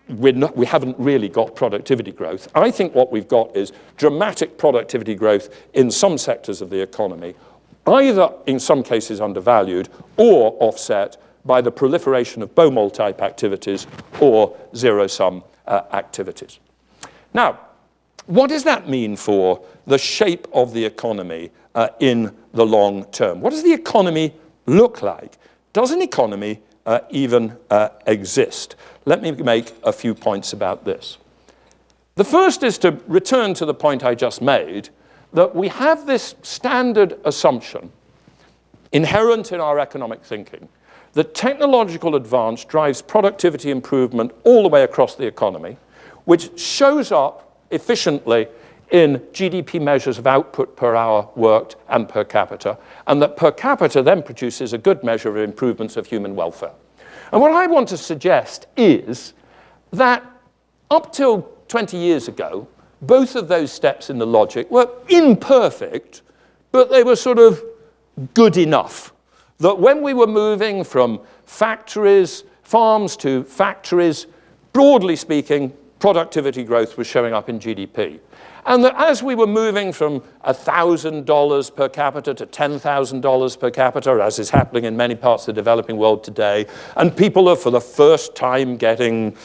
we haven't really got productivity growth. I think what we've got is dramatic productivity growth in some sectors of the economy, either in some cases undervalued or offset by the proliferation of Baumol-type activities or zero-sum activities. Now, what does that mean for the shape of the economy in the long term? What does the economy look like? Does an economy even exist? Let me make a few points about this. The first is to return to the point I just made, that we have this standard assumption inherent in our economic thinking that technological advance drives productivity improvement all the way across the economy, which shows up efficiently in GDP measures of output per hour worked and per capita, and that per capita then produces a good measure of improvements of human welfare. And what I want to suggest is that up till 20 years ago, both of those steps in the logic were imperfect, but they were sort of good enough. That when we were moving from factories, farms to factories, broadly speaking, productivity growth was showing up in GDP. And that as we were moving from $1,000 per capita to $10,000 per capita, as is happening in many parts of the developing world today, and people are for the first time getting,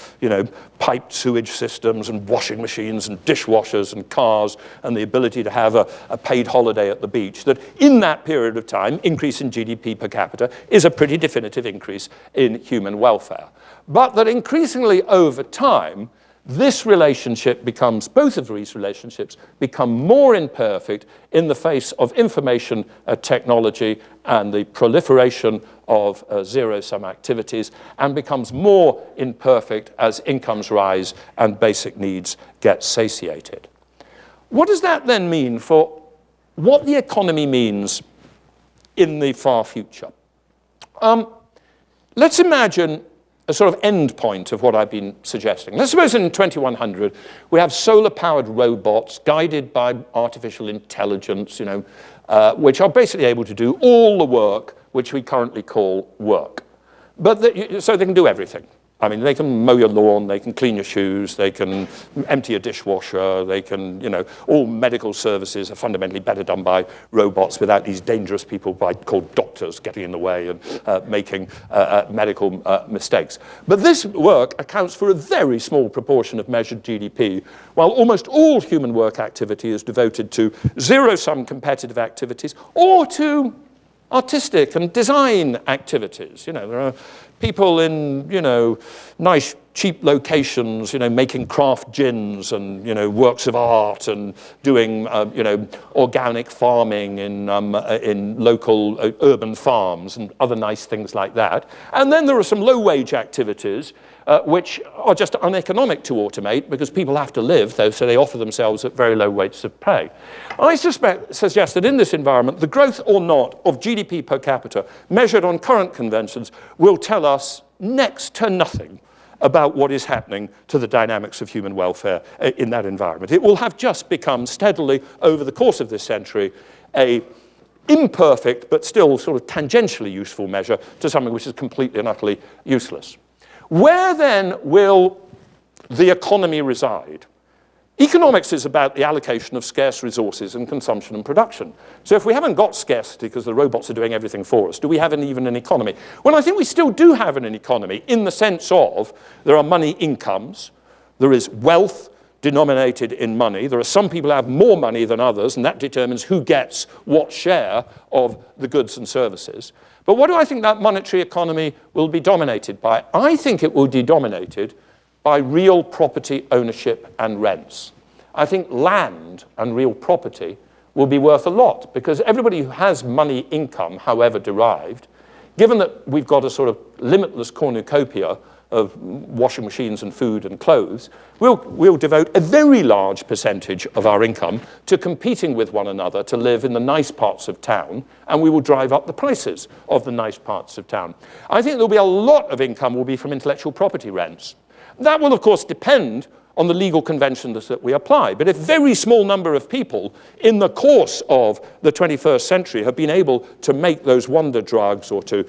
piped sewage systems and washing machines and dishwashers and cars and the ability to have a paid holiday at the beach, that in that period of time, increase in GDP per capita is a pretty definitive increase in human welfare. But that increasingly over time, this relationship becomes, both of these relationships become more imperfect in the face of information technology and the proliferation of zero-sum activities, and becomes more imperfect as incomes rise and basic needs get satiated. What does that then mean for what the economy means in the far future? Let's imagine a sort of end point of what I've been suggesting. Let's suppose in 2100 we have solar-powered robots guided by artificial intelligence, which are basically able to do all the work which we currently call work. So they can do everything. I mean, they can mow your lawn, they can clean your shoes, they can empty a dishwasher, they can, all medical services are fundamentally better done by robots without these dangerous people called doctors getting in the way and making medical mistakes. But this work accounts for a very small proportion of measured GDP, while almost all human work activity is devoted to zero-sum competitive activities or to artistic and design activities. There are people in, nice, cheap locations, making craft gins and, works of art and doing, organic farming in local urban farms and other nice things like that. And then there are some low-wage activities which are just uneconomic to automate because people have to live, though, so they offer themselves at very low rates of pay. I suggest that in this environment, the growth or not of GDP per capita measured on current conventions will tell us next to nothing about what is happening to the dynamics of human welfare in that environment. It will have just become steadily, over the course of this century, a imperfect but still sort of tangentially useful measure to something which is completely and utterly useless. Where then will the economy reside? Economics is about the allocation of scarce resources and consumption and production. So if we haven't got scarcity because the robots are doing everything for us, do we have even an economy? Well, I think we still do have an economy in the sense of there are money incomes, there is wealth denominated in money. There are some people who have more money than others, and that determines who gets what share of the goods and services. But what do I think that monetary economy will be dominated by? I think it will be dominated by real property ownership and rents. I think land and real property will be worth a lot because everybody who has money income, however derived, given that we've got a sort of limitless cornucopia of washing machines and food and clothes, we'll devote a very large percentage of our income to competing with one another to live in the nice parts of town, and we will drive up the prices of the nice parts of town. I think there'll be a lot of income will be from intellectual property rents. That will, of course, depend on the legal conventions that we apply. But if a very small number of people in the course of the 21st century have been able to make those wonder drugs or to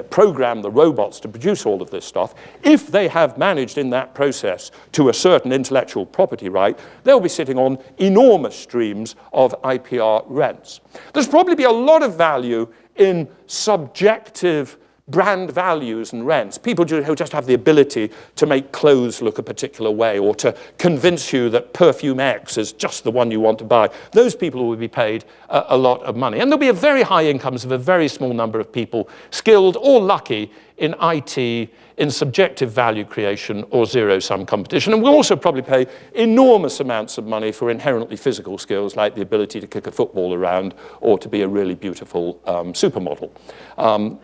program the robots to produce all of this stuff, if they have managed in that process to assert an intellectual property right, they'll be sitting on enormous streams of IPR rents. There's probably be a lot of value in subjective brand values and rents. People who just have the ability to make clothes look a particular way or to convince you that perfume X is just the one you want to buy. Those people will be paid a lot of money. And there'll be a very high incomes of a very small number of people, skilled or lucky in IT, in subjective value creation or zero-sum competition. And we'll also probably pay enormous amounts of money for inherently physical skills like the ability to kick a football around or to be a really beautiful supermodel.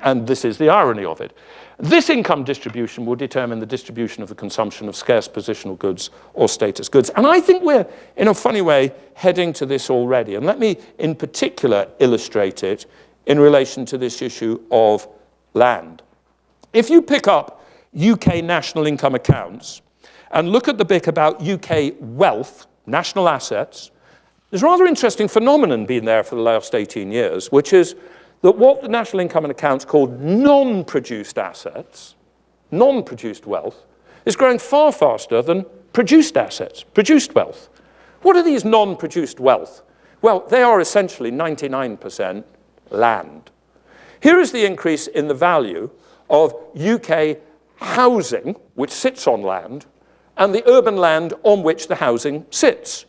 And this is the irony of it. This income distribution will determine the distribution of the consumption of scarce positional goods or status goods. And I think we're, in a funny way, heading to this already. And let me, in particular, illustrate it in relation to this issue of land. If you pick up UK national income accounts and look at the bit about UK wealth, national assets, there's a rather interesting phenomenon been there for the last 18 years, which is that what the national income and accounts called non-produced assets, non-produced wealth, is growing far faster than produced assets, produced wealth. What are these non-produced wealth? Well, they are essentially 99% land. Here is the increase in the value of UK housing, which sits on land, and the urban land on which the housing sits.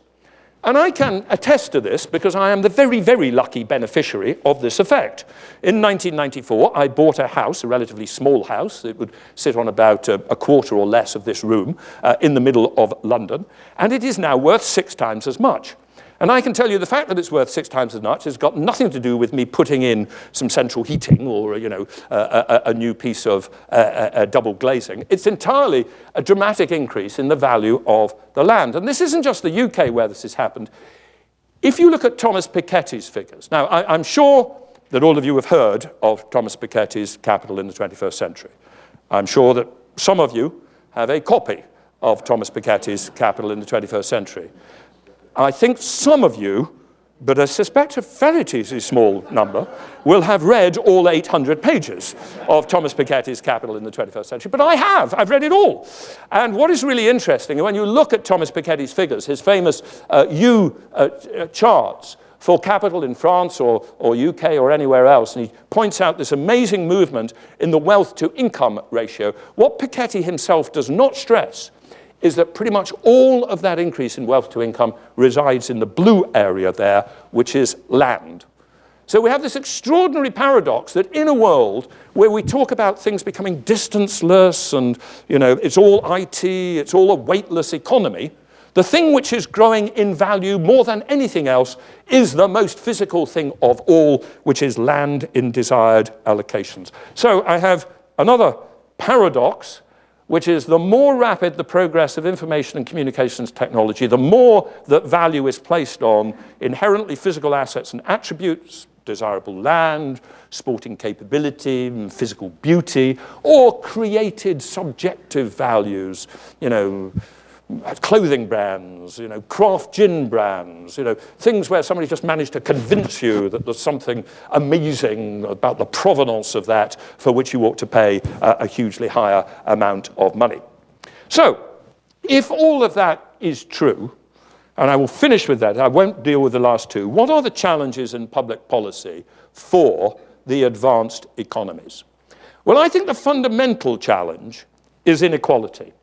And I can attest to this because I am the very, very lucky beneficiary of this effect. In 1994, I bought a house, a relatively small house. It would sit on about a quarter or less of this room in the middle of London, and it is now worth 6 times as much. And I can tell you the fact that it's worth 6 times as much has got nothing to do with me putting in some central heating or a new piece of double glazing. It's entirely a dramatic increase in the value of the land. And this isn't just the UK where this has happened. If you look at Thomas Piketty's figures, now I'm sure that all of you have heard of Thomas Piketty's Capital in the 21st Century. I'm sure that some of you have a copy of Thomas Piketty's Capital in the 21st Century. I think some of you, but I suspect a relatively small number, will have read all 800 pages of Thomas Piketty's Capital in the 21st Century. But I have. I've read it all. And what is really interesting, when you look at Thomas Piketty's figures, his famous charts for capital in France or UK or anywhere else, and he points out this amazing movement in the wealth-to-income ratio, what Piketty himself does not stress is that pretty much all of that increase in wealth to income resides in the blue area there, which is land. So we have this extraordinary paradox that in a world where we talk about things becoming distanceless and, it's all IT, it's all a weightless economy, the thing which is growing in value more than anything else is the most physical thing of all, which is land in desired allocations. So I have another paradox, which is the more rapid the progress of information and communications technology, the more that value is placed on inherently physical assets and attributes, desirable land, sporting capability, physical beauty, or created subjective values, clothing brands, craft gin brands, things where somebody just managed to convince you that there's something amazing about the provenance of that for which you ought to pay a hugely higher amount of money. So, if all of that is true, and I will finish with that, I won't deal with the last two, what are the challenges in public policy for the advanced economies? Well, I think the fundamental challenge is inequality.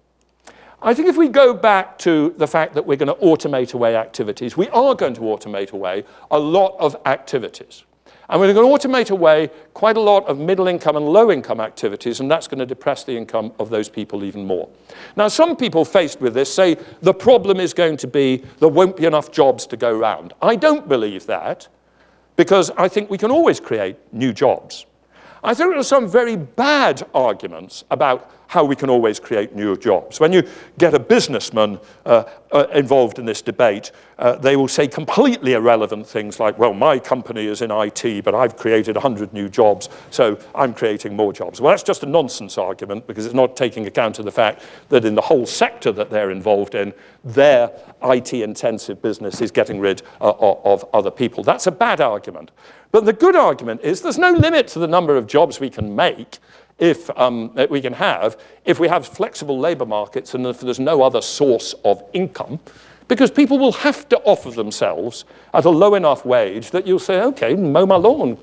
I think if we go back to the fact that we're going to automate away activities, we are going to automate away a lot of activities. And we're going to automate away quite a lot of middle income and low income activities, and that's going to depress the income of those people even more. Now, some people faced with this say the problem is going to be there won't be enough jobs to go round. I don't believe that, because I think we can always create new jobs. I think there are some very bad arguments about how we can always create new jobs. When you get a businessman involved in this debate, they will say completely irrelevant things like, well, my company is in IT, but I've created 100 new jobs, so I'm creating more jobs. Well, that's just a nonsense argument because it's not taking account of the fact that in the whole sector that they're involved in, their IT-intensive business is getting rid of other people. That's a bad argument. But the good argument is there's no limit to the number of jobs we can make if we have flexible labor markets and if there's no other source of income, because people will have to offer themselves at a low enough wage that you'll say, okay, mow my lawn,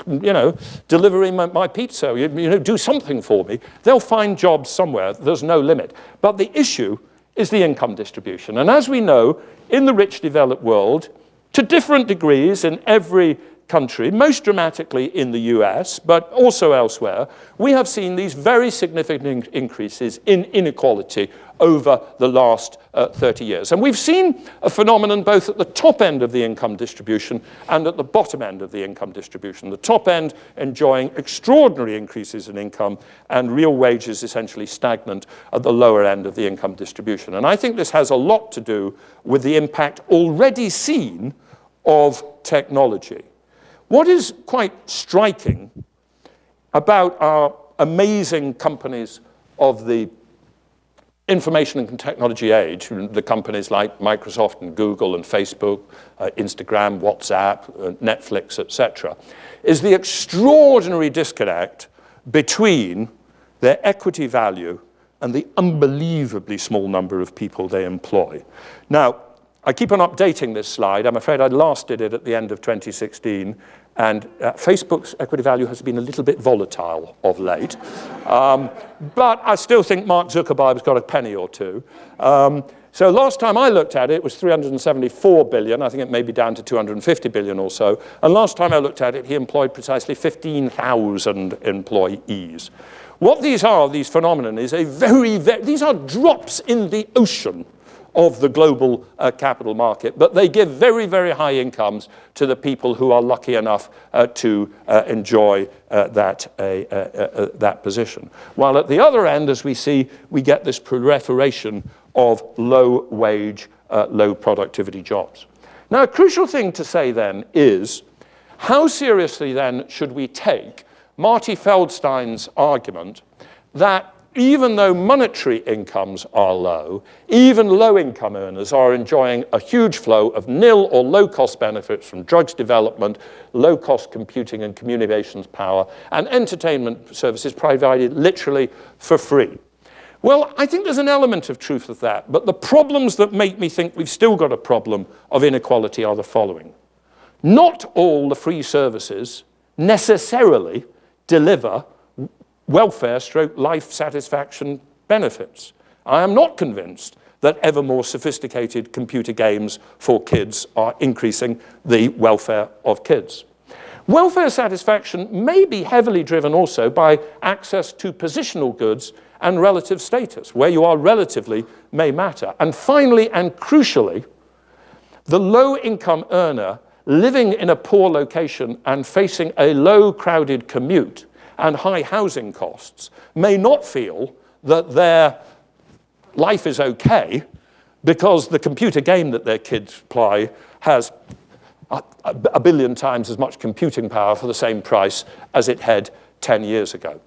delivering my pizza, do something for me. They'll find jobs somewhere. There's no limit. But the issue is the income distribution. And as we know, in the rich developed world, to different degrees in every country, most dramatically in the US, but also elsewhere, we have seen these very significant increases in inequality over the last 30 years. And we've seen a phenomenon both at the top end of the income distribution and at the bottom end of the income distribution. The top end enjoying extraordinary increases in income and real wages essentially stagnant at the lower end of the income distribution. And I think this has a lot to do with the impact already seen of technology. What is quite striking about our amazing companies of the information and technology age, the companies like Microsoft and Google and Facebook, Instagram, WhatsApp, Netflix, etc., is the extraordinary disconnect between their equity value and the unbelievably small number of people they employ. Now, I keep on updating this slide. I'm afraid I last did it at the end of 2016, and Facebook's equity value has been a little bit volatile of late. But I still think Mark Zuckerberg's got a penny or two. So last time I looked at it, it was 374 billion. I think it may be down to 250 billion or so. And last time I looked at it, he employed precisely 15,000 employees. What these phenomenon is these are drops in the ocean of the global capital market, but they give very, very high incomes to the people who are lucky enough to enjoy that position. While at the other end, as we see, we get this proliferation of low-wage, low-productivity jobs. Now, a crucial thing to say then is, how seriously then should we take Marty Feldstein's argument that even though monetary incomes are low, even low-income earners are enjoying a huge flow of nil or low-cost benefits from drugs development, low-cost computing and communications power, and entertainment services provided literally for free. Well, I think there's an element of truth with that, but the problems that make me think we've still got a problem of inequality are the following. Not all the free services necessarily deliver welfare/life satisfaction benefits. I am not convinced that ever more sophisticated computer games for kids are increasing the welfare of kids. Welfare satisfaction may be heavily driven also by access to positional goods and relative status. Where you are relatively may matter. And finally and crucially, the low-income earner living in a poor location and facing a low crowded commute and high housing costs may not feel that their life is okay because the computer game that their kids play has a billion times as much computing power for the same price as it had 10 years ago.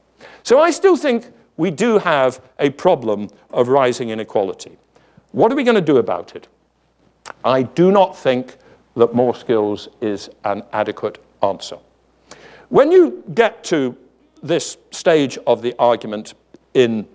So I still think we do have a problem of rising inequality. What are we going to do about it? I do not think that more skills is an adequate answer. When you get to this stage of the argument in,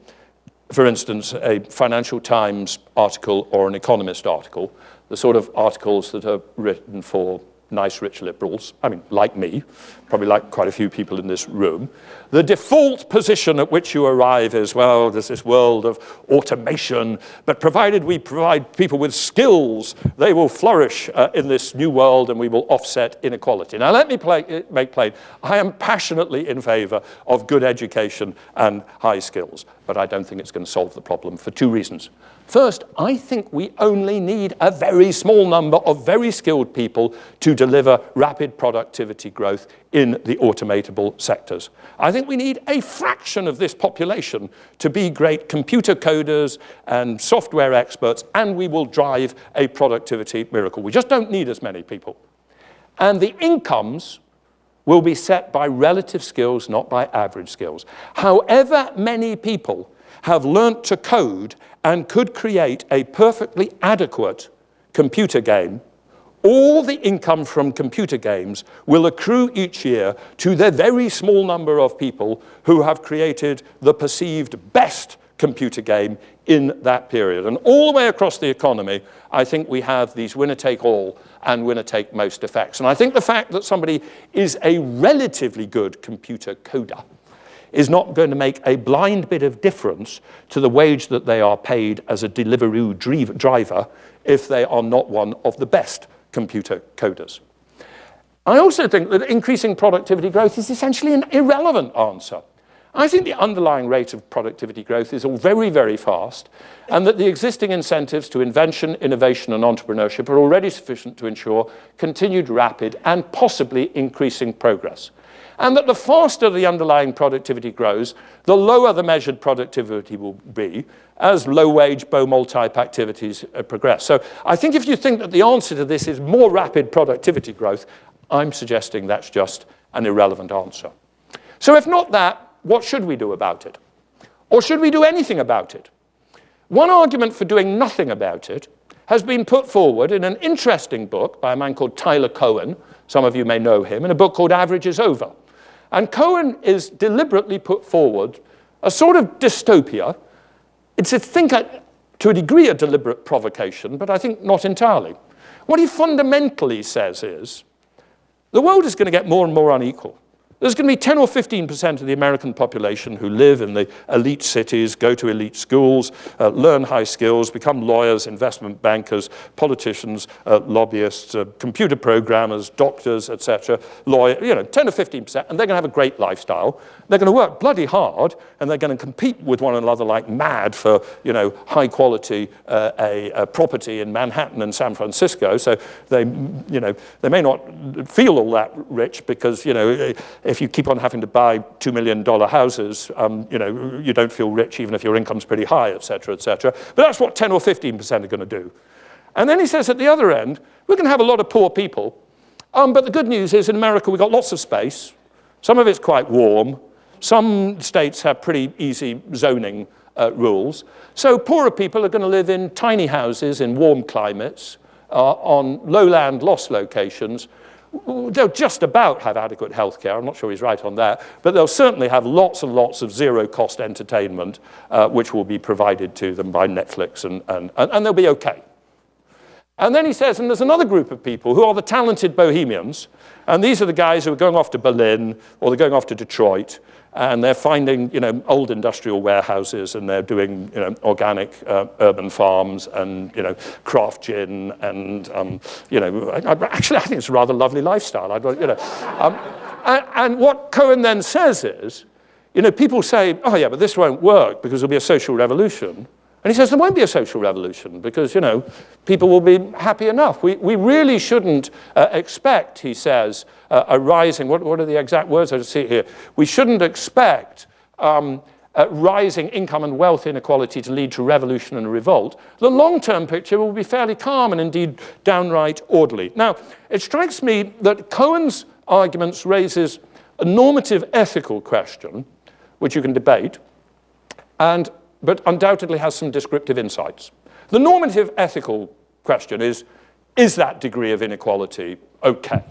for instance, a Financial Times article or an Economist article, the sort of articles that are written for nice rich liberals, I mean, like me, probably like quite a few people in this room, the default position at which you arrive is, well, there's this world of automation, but provided we provide people with skills, they will flourish in this new world and we will offset inequality. Now, let me make plain, I am passionately in favor of good education and high skills, but I don't think it's going to solve the problem for two reasons. First, I think we only need a very small number of very skilled people to deliver rapid productivity growth in the automatable sectors. I think we need a fraction of this population to be great computer coders and software experts, and we will drive a productivity miracle. We just don't need as many people. And the incomes will be set by relative skills, not by average skills. However many people have learnt to code and could create a perfectly adequate computer game, all the income from computer games will accrue each year to the very small number of people who have created the perceived best computer game in that period. And all the way across the economy, I think we have these winner-take-all and winner-take-most effects. And I think the fact that somebody is a relatively good computer coder is not going to make a blind bit of difference to the wage that they are paid as a Deliveroo driver if they are not one of the best computer coders. I also think that increasing productivity growth is essentially an irrelevant answer. I think the underlying rate of productivity growth is all very, very fast, and that the existing incentives to invention, innovation, and entrepreneurship are already sufficient to ensure continued rapid and possibly increasing progress. And that the faster the underlying productivity grows, the lower the measured productivity will be as low-wage, Baumol-type activities progress. So I think if you think that the answer to this is more rapid productivity growth, I'm suggesting that's just an irrelevant answer. So if not that, what should we do about it? Or should we do anything about it? One argument for doing nothing about it has been put forward in an interesting book by a man called Tyler Cowen. Some of you may know him, in a book called Average is Over. And Cohen is deliberately put forward a sort of dystopia. It's, I think, to a degree, a deliberate provocation, but I think not entirely. What he fundamentally says is, the world is going to get more and more unequal. There's going to be 10 or 15% of the American population who live in the elite cities, go to elite schools, learn high skills, become lawyers, investment bankers, politicians, lobbyists, computer programmers, doctors, etc., 10 or 15%, and they're going to have a great lifestyle. They're going to work bloody hard, and they're going to compete with one another like mad for, high quality property in Manhattan and San Francisco. So they may not feel all that rich because, if you keep on having to buy $2 million houses, you don't feel rich even if your income's pretty high, et cetera, et cetera. But that's what 10 or 15% are going to do. And then he says at the other end, we're going to have a lot of poor people. But the good news is in America, we've got lots of space. Some of it's quite warm. Some states have pretty easy zoning rules. So poorer people are going to live in tiny houses in warm climates on lowland lost locations. They'll just about have adequate health care. I'm not sure he's right on that. But they'll certainly have lots and lots of zero-cost entertainment, which will be provided to them by Netflix, and they'll be OK. And then he says, and there's another group of people who are the talented bohemians, and these are the guys who are going off to Berlin, or they're going off to Detroit, and they're finding, old industrial warehouses, and they're doing, organic urban farms, and, craft gin, and, actually, I think it's a rather lovely lifestyle. And what Cohen then says is, people say, oh yeah, but this won't work because there'll be a social revolution. And he says there won't be a social revolution because, people will be happy enough. We really shouldn't expect, he says, a rising, what are the exact words? I just see it here. We shouldn't expect rising income and wealth inequality to lead to revolution and a revolt. The long-term picture will be fairly calm and indeed downright orderly. Now, it strikes me that Cohen's arguments raises a normative ethical question, which you can debate, but undoubtedly has some descriptive insights. The normative ethical question is that degree of inequality okay?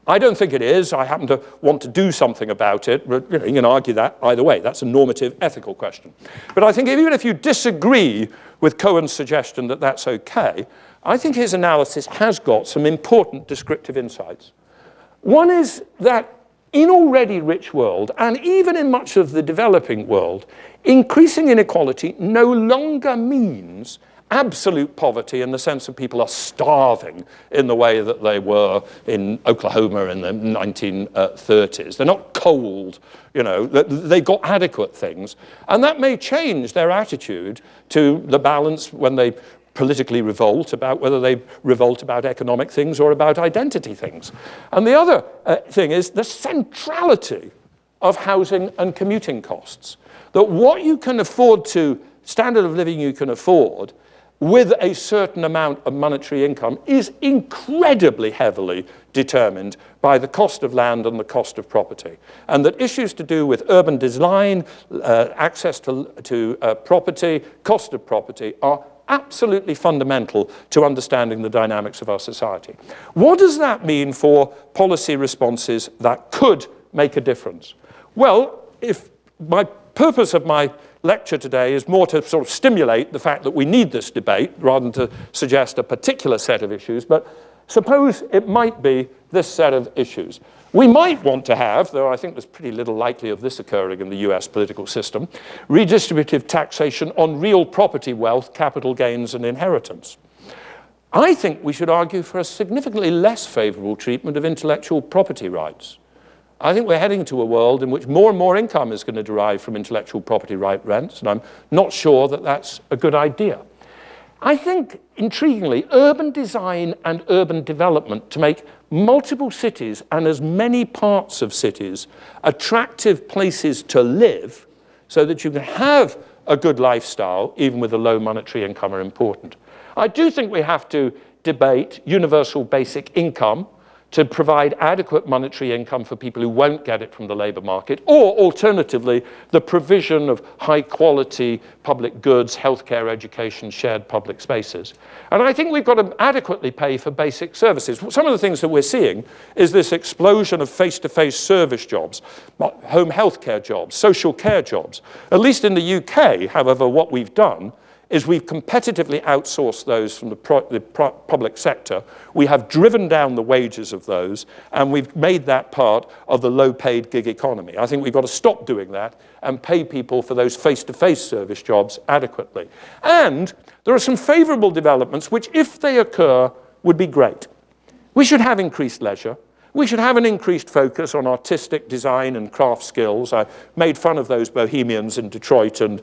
I don't think it is. I happen to want to do something about it, but you can argue that either way. That's a normative ethical question. But I think even if you disagree with Cohen's suggestion that that's okay, I think his analysis has got some important descriptive insights. One is that in already rich world, and even in much of the developing world, increasing inequality no longer means absolute poverty in the sense that people are starving in the way that they were in Oklahoma in the 1930s. They're not cold, you know, they've got adequate things. And that may change their attitude to the balance when they politically revolt, about whether they revolt about economic things or about identity things. And the other thing is the centrality of housing and commuting costs. That what you can afford to, standard of living you can afford, with a certain amount of monetary income is incredibly heavily determined by the cost of land and the cost of property. And that issues to do with urban design, access to property, cost of property are absolutely fundamental to understanding the dynamics of our society. What does that mean for policy responses that could make a difference? Well, if my purpose of my lecture today is more to sort of stimulate the fact that we need this debate rather than to suggest a particular set of issues, but suppose it might be this set of issues. We might want to have, though I think there's pretty little likely of this occurring in the US political system, redistributive taxation on real property wealth, capital gains, and inheritance. I think we should argue for a significantly less favorable treatment of intellectual property rights. I think we're heading to a world in which more and more income is going to derive from intellectual property right rents, and I'm not sure that that's a good idea. I think, intriguingly, urban design and urban development to make multiple cities and as many parts of cities attractive places to live so that you can have a good lifestyle, even with a low monetary income, are important. I do think we have to debate universal basic income to provide adequate monetary income for people who won't get it from the labor market, or alternatively, the provision of high quality public goods, healthcare, education, shared public spaces. And I think we've got to adequately pay for basic services. Some of the things that we're seeing is this explosion of face-to-face service jobs, home healthcare jobs, social care jobs. At least in the UK, however, what we've done is we've competitively outsourced those from the public sector. We have driven down the wages of those, and we've made that part of the low-paid gig economy. I think we've got to stop doing that and pay people for those face-to-face service jobs adequately. And there are some favorable developments which, if they occur, would be great. We should have increased leisure. We should have an increased focus on artistic design and craft skills. I made fun of those bohemians in Detroit and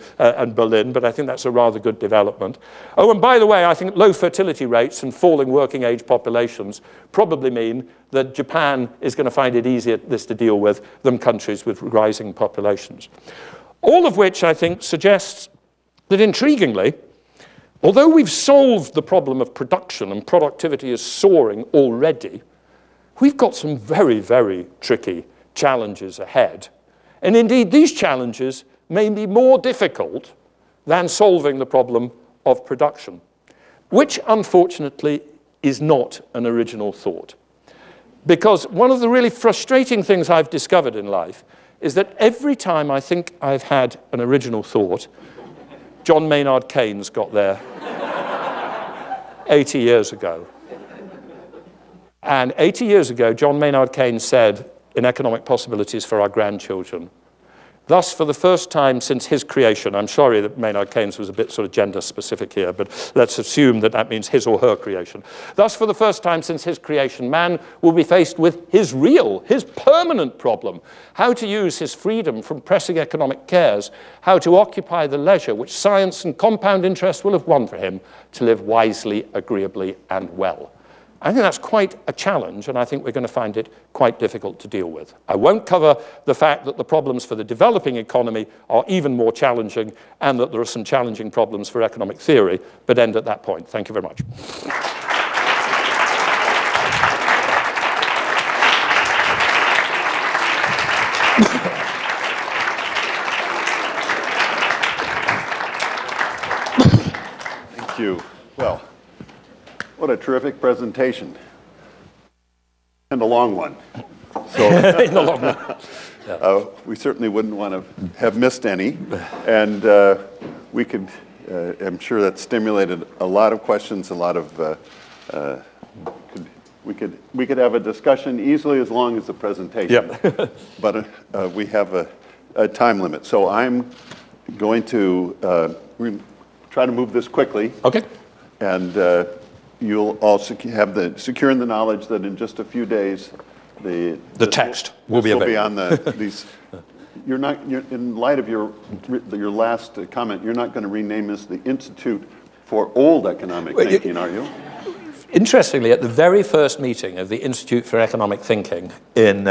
Berlin, but I think that's a rather good development. Oh, and by the way, I think low fertility rates and falling working age populations probably mean that Japan is going to find it easier this to deal with than countries with rising populations. All of which I think suggests that, intriguingly, although we've solved the problem of production and productivity is soaring already, we've got some very, very tricky challenges ahead. And indeed, these challenges may be more difficult than solving the problem of production, which unfortunately is not an original thought. Because one of the really frustrating things I've discovered in life is that every time I think I've had an original thought, John Maynard Keynes got there 80 years ago. And 80 years ago, John Maynard Keynes said in Economic Possibilities for Our Grandchildren, thus, for the first time since his creation, I'm sorry that Maynard Keynes was a bit sort of gender specific here, but let's assume that that means his or her creation. Thus, for the first time since his creation, man will be faced with his permanent problem, how to use his freedom from pressing economic cares, how to occupy the leisure which science and compound interest will have won for him to live wisely, agreeably, and well. I think that's quite a challenge, and I think we're going to find it quite difficult to deal with. I won't cover the fact that the problems for the developing economy are even more challenging, and that there are some challenging problems for economic theory, but end at that point. Thank you very much. Thank you. Well, what a terrific presentation. And a long one. So In the long run. Yeah. we certainly wouldn't want to have missed any. And we could, I'm sure that stimulated a lot of questions, a lot of, we could have a discussion easily as long as the presentation. Yep. But we have a time limit. So I'm going to try try to move this quickly. Okay. And you'll all secure in the knowledge that in just a few days, the text will be available. on these. You're in light of your last comment, you're not going to rename this the Institute for Old Economic Thinking, are you? Interestingly, at the very first meeting of the Institute for Economic Thinking in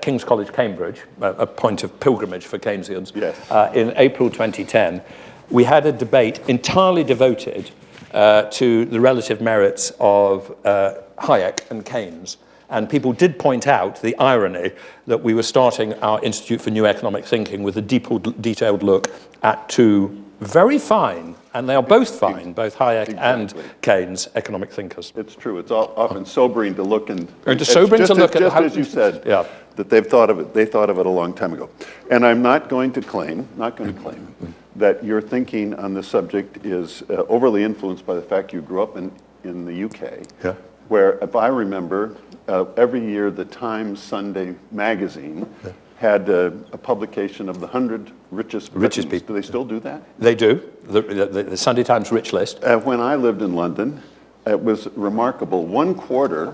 King's College, Cambridge, a point of pilgrimage for Keynesians, yes. In April 2010, we had a debate entirely devoted to the relative merits of Hayek and Keynes. And people did point out the irony that we were starting our Institute for New Economic Thinking with a detailed look at two very fine, and they are both fine, both Hayek and Keynes, economic thinkers. It's true. It's often sobering to look and it's sobering to look at how, as you said, yeah. that they've thought of it. They thought of it a long time ago. And I'm not going to claim that your thinking on this subject is overly influenced by the fact you grew up in the UK, yeah. where, if I remember, every year the Times Sunday magazine had a publication of the 100 richest people. Do they still do that? They do, the Sunday Times Rich List. When I lived in London, it was remarkable. 1/4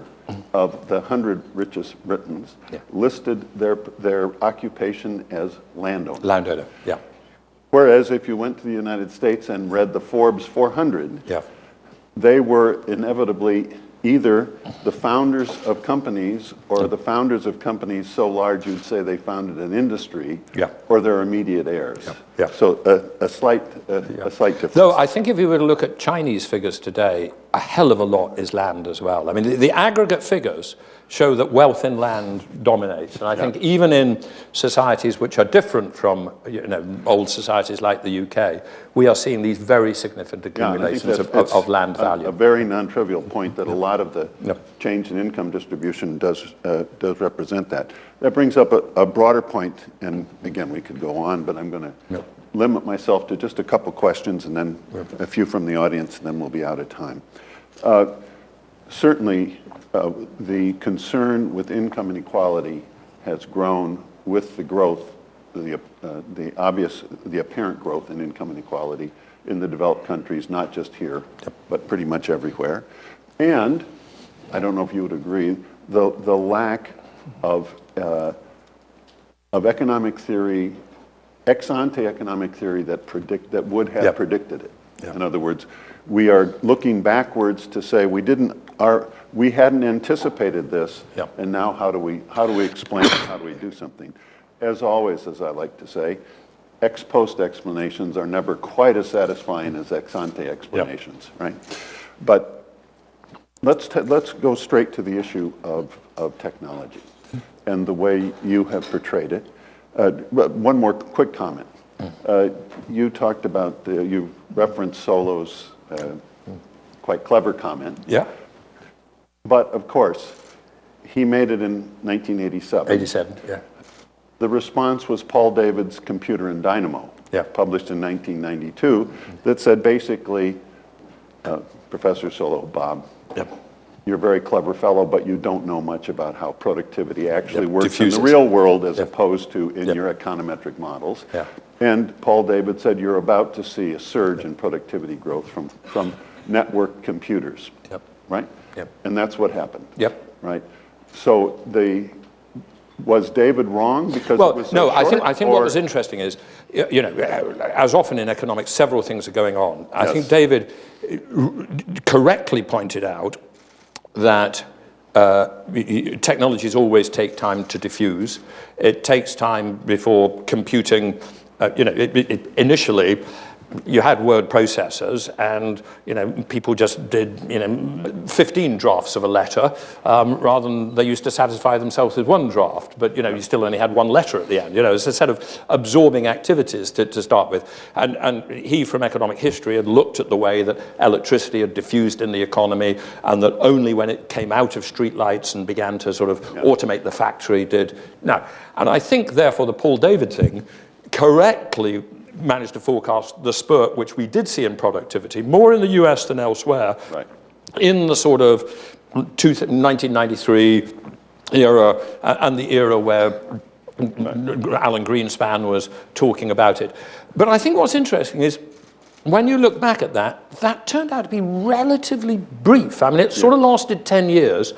of the 100 richest Britons listed their occupation as landowner. Landowner, yeah. Whereas if you went to the United States and read the Forbes 400, they were inevitably either the founders of companies or the founders of companies so large you'd say they founded an industry, or their immediate heirs. So a slight difference. Though I think if you were to look at Chinese figures today, a hell of a lot is land as well. I mean, the aggregate figures show that wealth in land dominates. And I think even in societies which are different from old societies like the UK, we are seeing these very significant accumulations of land value. A very non-trivial point that a lot of the change in income distribution does represent that. That brings up a broader point, and again, we could go on, but I'm going to limit myself to just a couple questions and then a few from the audience, and then we'll be out of time. Certainly, the concern with income inequality has grown with the growth, the apparent growth in income inequality in the developed countries, not just here, but pretty much everywhere. And I don't know if you would agree, the lack of economic theory, ex-ante economic theory that would have predicted it. In other words, we are looking backwards to say we hadn't anticipated this, and now how do we explain it? How do we do something? As always, as I like to say, ex post explanations are never quite as satisfying as ex ante explanations, right? But let's go straight to the issue of technology and the way you have portrayed it. One more quick comment. You talked about you referenced Solo's quite clever comment. But of course, he made it in 1987. 87, yeah. The response was Paul David's Computer and Dynamo, published in 1992, that said basically, Professor Solo, Bob, you're a very clever fellow, but you don't know much about how productivity actually works in the real world as opposed to in your econometric models. And Paul David said you're about to see a surge in productivity growth from network computers, right? And that's what happened, right? So was David wrong because it was so short, I think what was interesting is, as often in economics, several things are going on. I think David correctly pointed out that technologies always take time to diffuse. It takes time before computing. Initially, you had word processors, and people just did 15 drafts of a letter rather than they used to satisfy themselves with one draft. But you still only had one letter at the end. It's a set of absorbing activities to start with. And he, from economic history, had looked at the way that electricity had diffused in the economy, and that only when it came out of streetlights and began to sort of automate the factory did. Now, and I think therefore the Paul David thing correctly managed to forecast the spurt which we did see in productivity, more in the US than elsewhere, in the sort of 1993 era, and the era where Alan Greenspan was talking about it. But I think what's interesting is when you look back at that, that turned out to be relatively brief. I mean, it sort of lasted 10 years,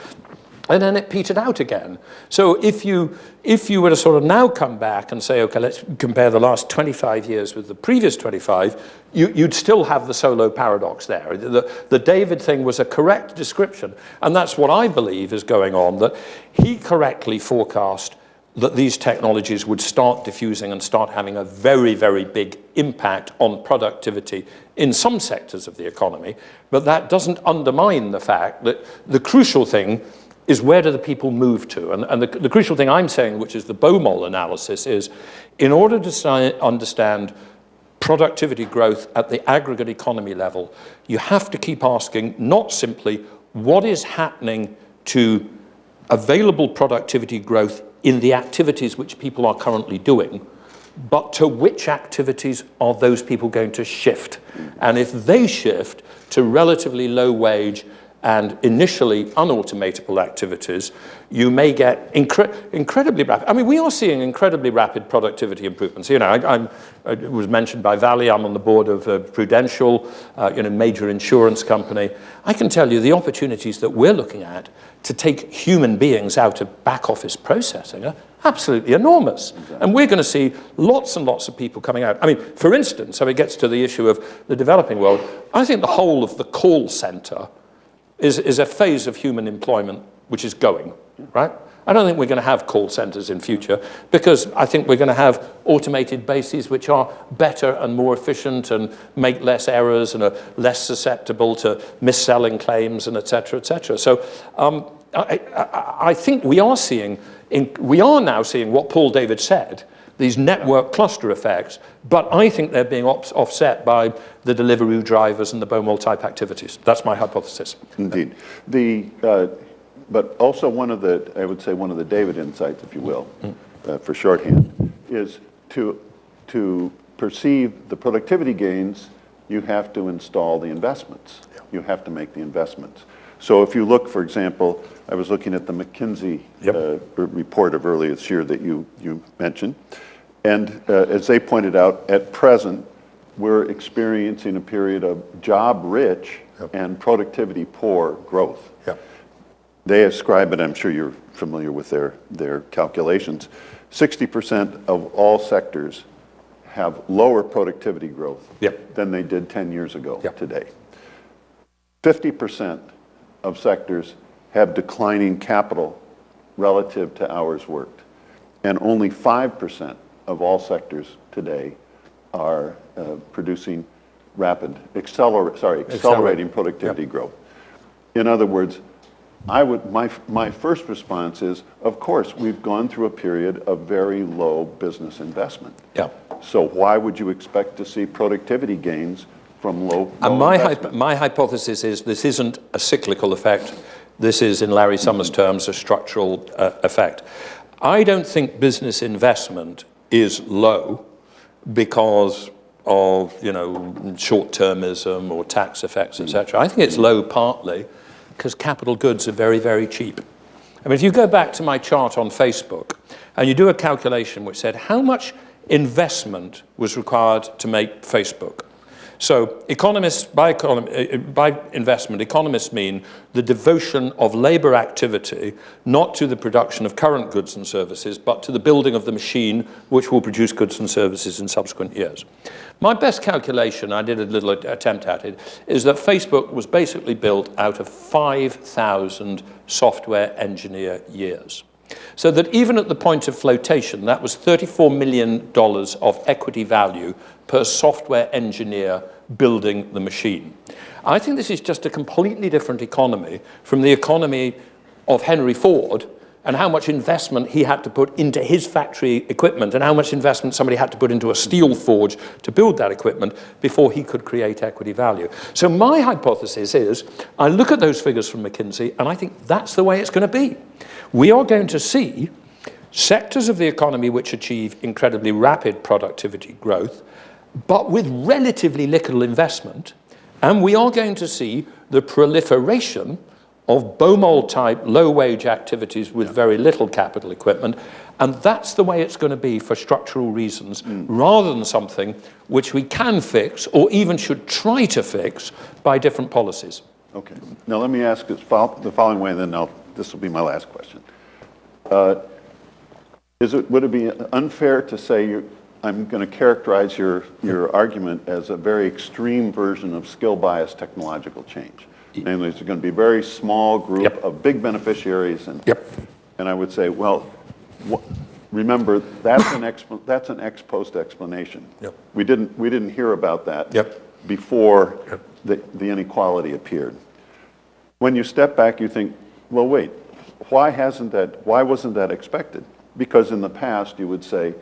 and then it petered out again. So if you were to sort of now come back and say, okay, let's compare the last 25 years with the previous 25, you'd still have the solo paradox there. The David thing was a correct description, and that's what I believe is going on, that he correctly forecast that these technologies would start diffusing and start having a very, very big impact on productivity in some sectors of the economy, but that doesn't undermine the fact that the crucial thing is where do the people move to? And the crucial thing I'm saying, which is the Baumol analysis, is in order to understand productivity growth at the aggregate economy level, you have to keep asking not simply what is happening to available productivity growth in the activities which people are currently doing, but to which activities are those people going to shift? And if they shift to relatively low wage and initially unautomatable activities, you may get incredibly rapid. I mean, we are seeing incredibly rapid productivity improvements. You know, it was mentioned by Valley. I'm on the board of Prudential, major insurance company. I can tell you the opportunities that we're looking at to take human beings out of back office processing are absolutely enormous. Exactly. And we're going to see lots and lots of people coming out. I mean, for instance, so it gets to the issue of the developing world, I think the whole of the call center is a phase of human employment which is going, right? I don't think we're going to have call centers in future because I think we're going to have automated bases which are better and more efficient and make less errors and are less susceptible to mis-selling claims and et cetera, et cetera. So I think we are now seeing what Paul David said, these network cluster effects, but I think they're being offset by the Deliveroo drivers and the Baumol type activities. That's my hypothesis. Indeed. But also one of the David insights, if you will, for shorthand, is to perceive the productivity gains, you have to install the investments. Yeah. You have to make the investments. So if you look, for example, I was looking at the McKinsey report of earlier this year that you mentioned, and as they pointed out, at present, we're experiencing a period of job-rich and productivity-poor growth. Yep. They ascribe it, I'm sure you're familiar with their calculations, 60% of all sectors have lower productivity growth than they did 10 years ago today. 50% of sectors have declining capital relative to hours worked. And only 5% of all sectors today are producing accelerating productivity growth. In other words, my first response is, of course, we've gone through a period of very low business investment. Yeah. So why would you expect to see productivity gains from low investment? My hypothesis is this isn't a cyclical effect. This is, in Larry Summers' terms, a structural effect. I don't think business investment is low because of, short-termism or tax effects, etc. I think it's low partly because capital goods are very, very cheap. I mean, if you go back to my chart on Facebook and you do a calculation which said how much investment was required to make Facebook. So economists, by investment, economists mean the devotion of labor activity not to the production of current goods and services, but to the building of the machine which will produce goods and services in subsequent years. My best calculation, I did a little attempt at it, is that Facebook was basically built out of 5,000 software engineer years. So that even at the point of flotation, that was $34 million of equity value per software engineer building the machine. I think this is just a completely different economy from the economy of Henry Ford and how much investment he had to put into his factory equipment and how much investment somebody had to put into a steel forge to build that equipment before he could create equity value. So my hypothesis is, I look at those figures from McKinsey and I think that's the way it's going to be. We are going to see sectors of the economy which achieve incredibly rapid productivity growth, but with relatively little investment, and we are going to see the proliferation of Baumol-type low-wage activities with very little capital equipment, and that's the way it's going to be for structural reasons, rather than something which we can fix or even should try to fix by different policies. Okay. Now let me ask this the following way, and then this will be my last question. Would it be unfair to say I'm going to characterize your argument as a very extreme version of skill-biased technological change? Namely, it's going to be a very small group of big beneficiaries, and I would say, well, remember that's an ex post explanation. We didn't hear about that before the inequality appeared. When you step back, you think, well, wait, why wasn't that expected? Because in the past, you would say,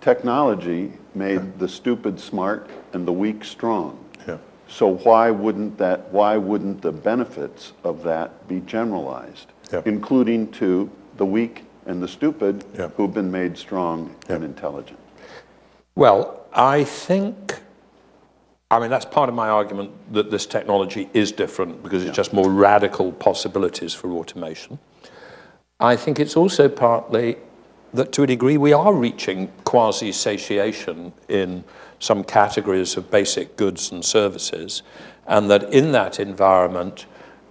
technology made the stupid smart and the weak strong. So why wouldn't the benefits of that be generalized, including to the weak and the stupid who've been made strong and intelligent? Well, I mean, that's part of my argument that this technology is different because it's just more radical possibilities for automation. I think it's also partly that to a degree we are reaching quasi-satiation in some categories of basic goods and services, and that in that environment,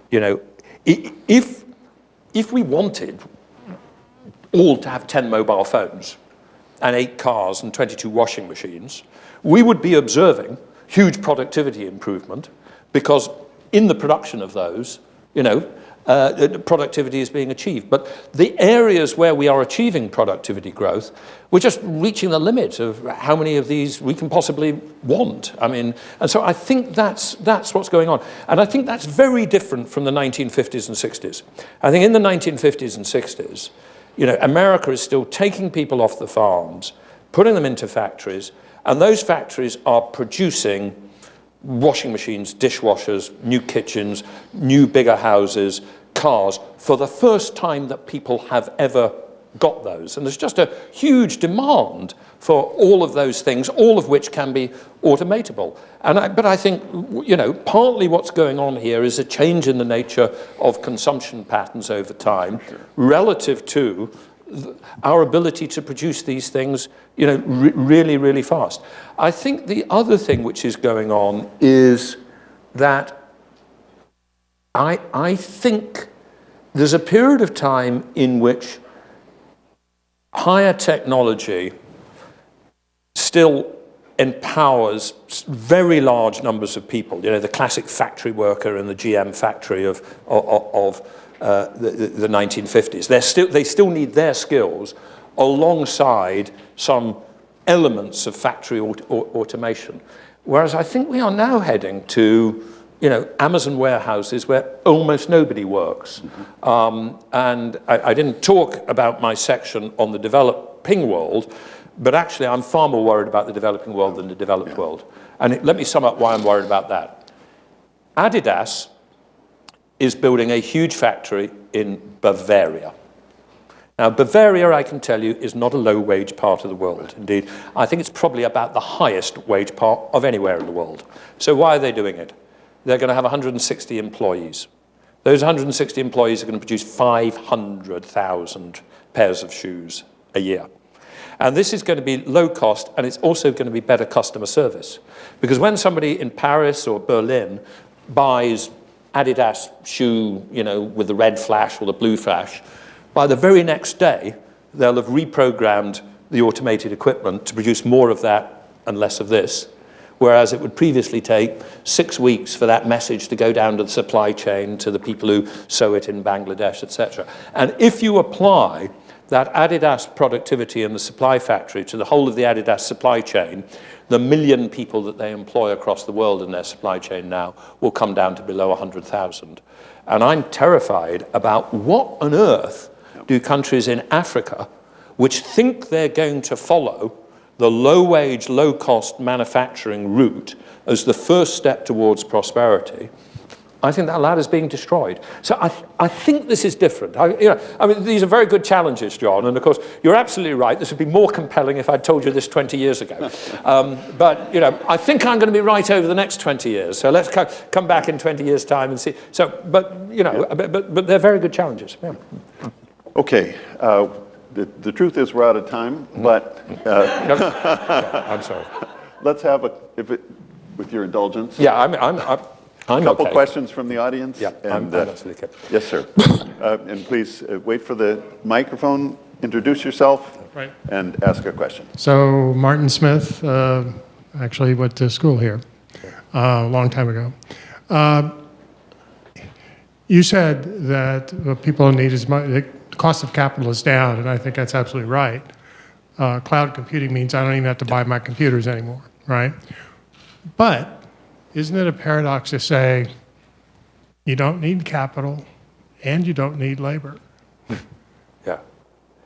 if we wanted all to have 10 mobile phones and 8 cars and 22 washing machines, we would be observing huge productivity improvement because in the production of those, productivity is being achieved. But the areas where we are achieving productivity growth, we're just reaching the limit of how many of these we can possibly want. I mean, and so I think that's what's going on. And I think that's very different from the 1950s and 60s. I think in the 1950s and 60s, America is still taking people off the farms, putting them into factories, and those factories are producing washing machines, dishwashers, new kitchens, new bigger houses, cars, for the first time that people have ever got those. And there's just a huge demand for all of those things, all of which can be automatable. But I think, partly what's going on here is a change in the nature of consumption patterns over time relative to our ability to produce these things, really, really fast. I think the other thing which is going on is that I think there's a period of time in which higher technology still empowers very large numbers of people. The classic factory worker in the GM factory of the 1950s. They still need their skills alongside some elements of factory automation. Whereas I think we are now heading to, Amazon warehouses where almost nobody works. And I didn't talk about my section on the developing world, but actually I'm far more worried about the developing world than the developed world. And let me sum up why I'm worried about that. Adidas is building a huge factory in Bavaria. Now, Bavaria, I can tell you, is not a low-wage part of the world. Indeed, I think it's probably about the highest wage part of anywhere in the world. So why are they doing it? They're going to have 160 employees. Those 160 employees are going to produce 500,000 pairs of shoes a year. And this is going to be low cost, and it's also going to be better customer service. Because when somebody in Paris or Berlin buys Adidas shoe, with the red flash or the blue flash, by the very next day, they'll have reprogrammed the automated equipment to produce more of that and less of this, whereas it would previously take 6 weeks for that message to go down to the supply chain, to the people who sew it in Bangladesh, etc. And if you apply that Adidas productivity in the supply factory to the whole of the Adidas supply chain, the 1 million people that they employ across the world in their supply chain now will come down to below 100,000. And I'm terrified about what on earth do countries in Africa, which think they're going to follow the low-wage, low-cost manufacturing route as the first step towards prosperity, I think that ladder is being destroyed. So I think this is different. These are very good challenges, John, and of course, you're absolutely right. This would be more compelling if I'd told you this 20 years ago. But I think I'm going to be right over the next 20 years. So let's come back in 20 years' time and see. So, but they're very good challenges. Yeah. Okay. The truth is we're out of time, but I'm sorry. Let's have with your indulgence. Yeah, I'm a couple okay. questions from the audience. Yeah, I'm absolutely okay. Yes, sir. And please wait for the microphone, introduce yourself, Right. and ask a question. So Martin Smith actually went to school here a long time ago. You said that what people need is money. The cost of capital is down, and I think that's absolutely right. Cloud computing means I don't even have to buy my computers anymore, right? But isn't it a paradox to say you don't need capital and you don't need labor? Yeah.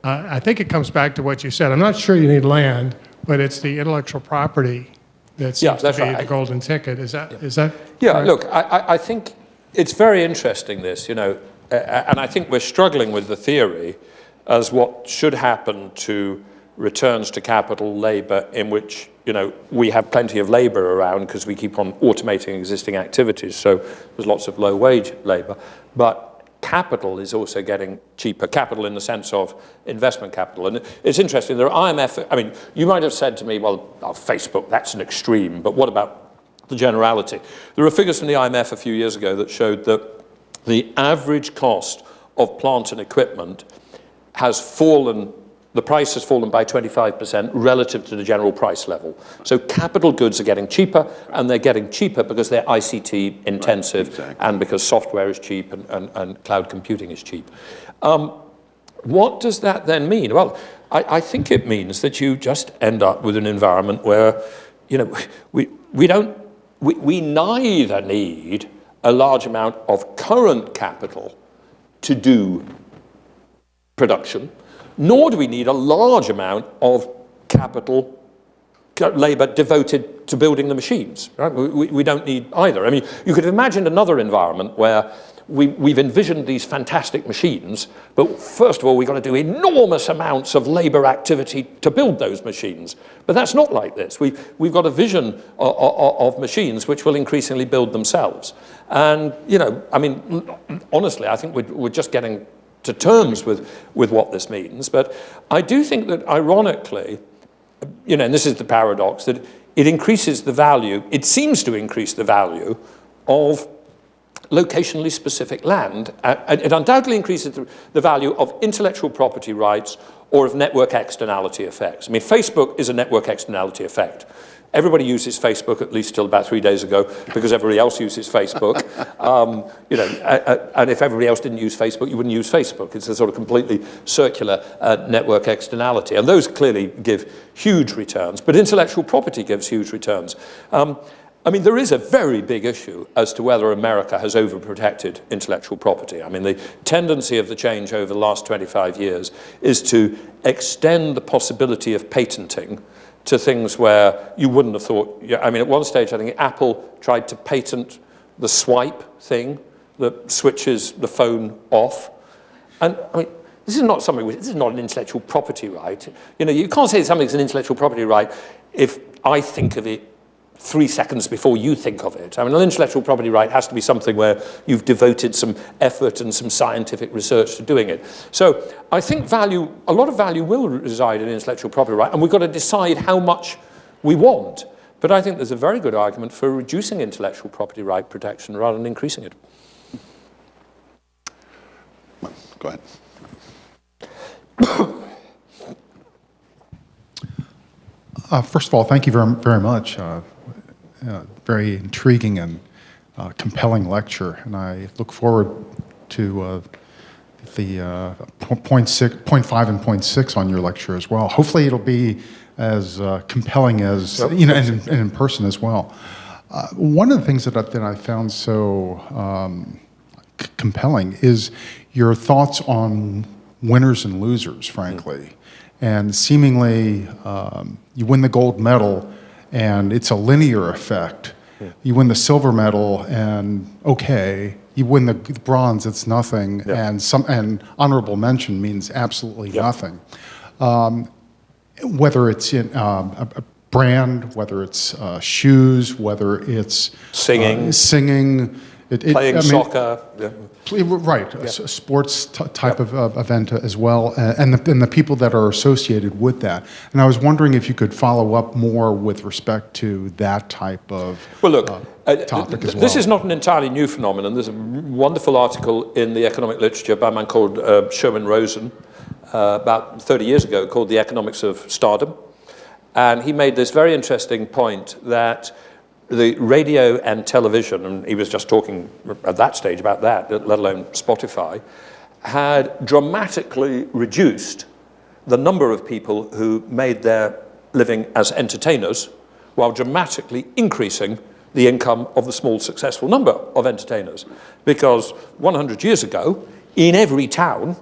I think it comes back to what you said. I'm not sure you need land, but it's the intellectual property that seems to be right. the golden ticket. Is that? Yeah, correct? look, I think it's very interesting, this, and I think we're struggling with the theory as what should happen to returns to capital labor in which, we have plenty of labor around because we keep on automating existing activities, so there's lots of low-wage labor. But capital is also getting cheaper, capital in the sense of investment capital. And it's interesting, there are IMF, you might have said to me, well, Facebook, that's an extreme, but what about the generality? There are figures from the IMF a few years ago that showed that the average cost of plant and equipment has fallen, the price has fallen by 25% relative to the general price level. So capital goods are getting cheaper, and they're getting cheaper because they're ICT intensive, right, exactly, and because software is cheap and cloud computing is cheap. What does that then mean? Well, I think it means that you just end up with an environment where, we neither need a large amount of current capital to do production, nor do we need a large amount of capital labor devoted to building the machines. Right? We don't need either. You could imagine another environment where we've envisioned these fantastic machines, but first of all, we've got to do enormous amounts of labor activity to build those machines. But that's not like this. We've got a vision of machines which will increasingly build themselves. And, honestly, I think we're just getting to terms with what this means. But I do think that, ironically, and this is the paradox, that it increases the value, it seems to increase the value of locationally specific land. It undoubtedly increases the value of intellectual property rights or of network externality effects. Facebook is a network externality effect. Everybody uses Facebook, at least till about 3 days ago, because everybody else uses Facebook. And if everybody else didn't use Facebook, you wouldn't use Facebook. It's a sort of completely circular network externality. And those clearly give huge returns, but intellectual property gives huge returns. There is a very big issue as to whether America has overprotected intellectual property. The tendency of the change over the last 25 years is to extend the possibility of patenting to things where you wouldn't have thought. At one stage, I think Apple tried to patent the swipe thing that switches the phone off. And this is not an intellectual property right. You can't say something's an intellectual property right if I think of it 3 seconds before you think of it. An intellectual property right has to be something where you've devoted some effort and some scientific research to doing it. So I think a lot of value will reside in intellectual property right, and we've got to decide how much we want. But I think there's a very good argument for reducing intellectual property right protection rather than increasing it. Go ahead. First of all, thank you very, very much. Very intriguing and compelling lecture, and I look forward to the point 5 and point 6 on your lecture as well. Hopefully, it'll be as compelling as and in person as well. One of the things that I found so compelling is your thoughts on winners and losers, frankly. And seemingly, you win the gold medal, and it's a linear effect. You win the silver medal, and okay, you win the bronze, it's nothing, and honorable mention means absolutely nothing. Whether it's in a brand, whether it's shoes, whether it's singing, playing soccer. Right, a sports type of event as well, and the people that are associated with that. And I was wondering if you could follow up more with respect to that type of topic as well. This is not an entirely new phenomenon. There's a wonderful article in the economic literature by a man called Sherwin Rosen about 30 years ago called The Economics of Stardom. And he made this very interesting point that the radio and television, and he was just talking at that stage about that, let alone Spotify, had dramatically reduced the number of people who made their living as entertainers, while dramatically increasing the income of the small successful number of entertainers. Because 100 years ago, in every town,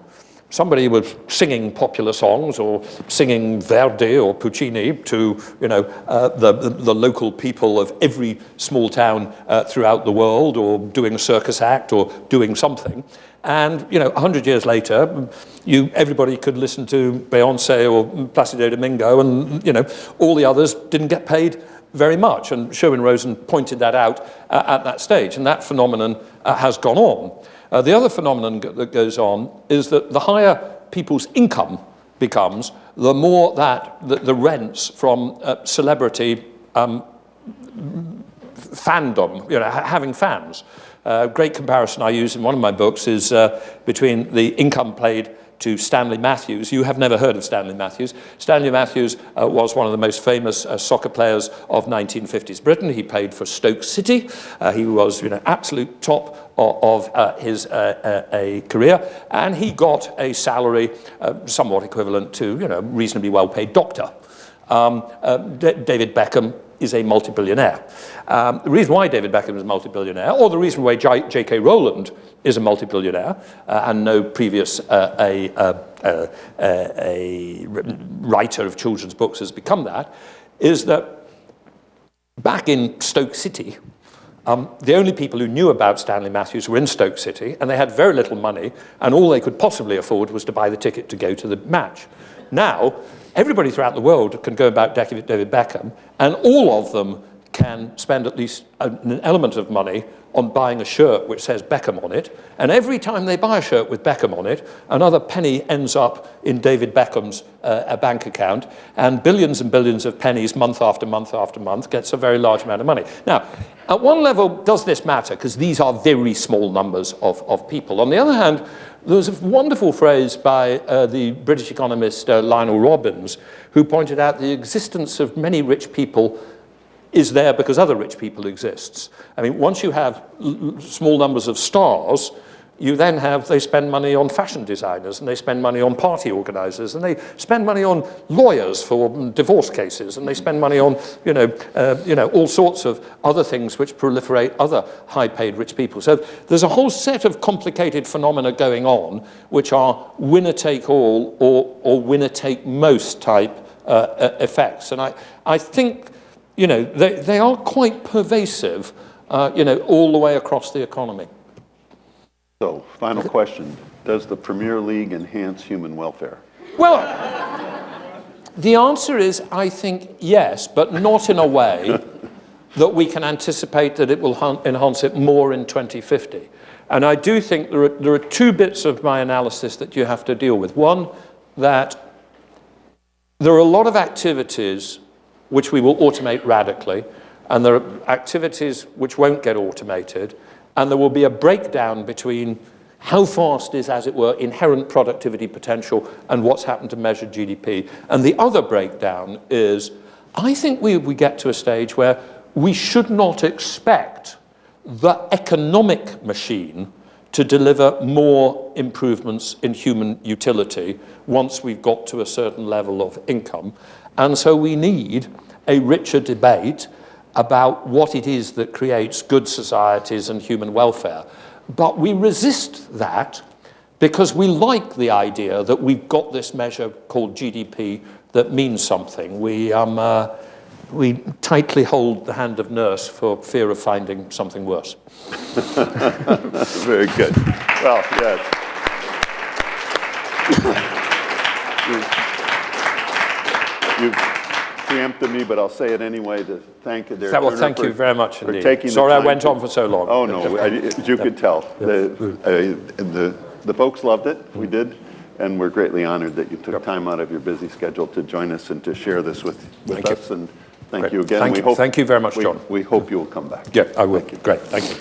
somebody was singing popular songs or singing Verdi or Puccini to, the local people of every small town throughout the world, or doing a circus act or doing something. And 100 years later, everybody could listen to Beyonce or Placido Domingo, and all the others didn't get paid very much. And Sherwin Rosen pointed that out at that stage, and that phenomenon has gone on. The other phenomenon that goes on is that the higher people's income becomes, the more that the rents from celebrity fandom, having fans. Great comparison I use in one of my books is between the income paid to Stanley Matthews. You have never heard of Stanley Matthews. Stanley Matthews was one of the most famous soccer players of 1950s Britain. He played for Stoke City. He was, absolute top of his career, and he got a salary somewhat equivalent to, reasonably well-paid doctor. David Beckham is a multi-billionaire. The reason why David Beckham is a multi-billionaire, or the reason why J.K. Rowland is a multi-billionaire, and no previous a writer of children's books has become that, is that back in Stoke City, the only people who knew about Stanley Matthews were in Stoke City, and they had very little money, and all they could possibly afford was to buy the ticket to go to the match. Now, everybody throughout the world can go about David Beckham, and all of them can spend at least an element of money on buying a shirt which says Beckham on it, and every time they buy a shirt with Beckham on it, another penny ends up in David Beckham's bank account, and billions of pennies month after month after month gets a very large amount of money. Now, at one level, does this matter? Because these are very small numbers of people. On the other hand, there was a wonderful phrase by the British economist Lionel Robbins, who pointed out the existence of many rich people is there because other rich people exists. I mean, once you have small numbers of stars, you then they spend money on fashion designers, and they spend money on party organizers, and they spend money on lawyers for divorce cases, and they spend money on, all sorts of other things which proliferate other high-paid rich people. So there's a whole set of complicated phenomena going on, which are winner-take-all or winner-take-most type effects. And I think, they are quite pervasive, all the way across the economy. So, final question. Does the Premier League enhance human welfare? Well, the answer is, I think, yes, but not in a way that we can anticipate that it will enhance it more in 2050. And I do think there are two bits of my analysis that you have to deal with. One, that there are a lot of activities which we will automate radically, and there are activities which won't get automated, and there will be a breakdown between how fast is, as it were, inherent productivity potential and what's happened to measured GDP. And the other breakdown is, I think we get to a stage where we should not expect the economic machine to deliver more improvements in human utility once we've got to a certain level of income. And so we need a richer debate about what it is that creates good societies and human welfare. But we resist that because we like the idea that we've got this measure called GDP that means something. We we tightly hold the hand of nurse for fear of finding something worse. Very good. Well, yes. You've preempted me, but I'll say it anyway to thank Adair Turner. Well, thank you very much for indeed. taking the Sorry I time went to- on for so long. Oh, no, as you could tell. The folks loved it, we did, and we're greatly honored that you took time out of your busy schedule to join us and to share this with us. And thank Great. you again. Thank you very much, John. We hope you will come back. Yeah, I will. Thank you. Great, thank you.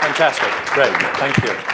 Fantastic, great, thank you.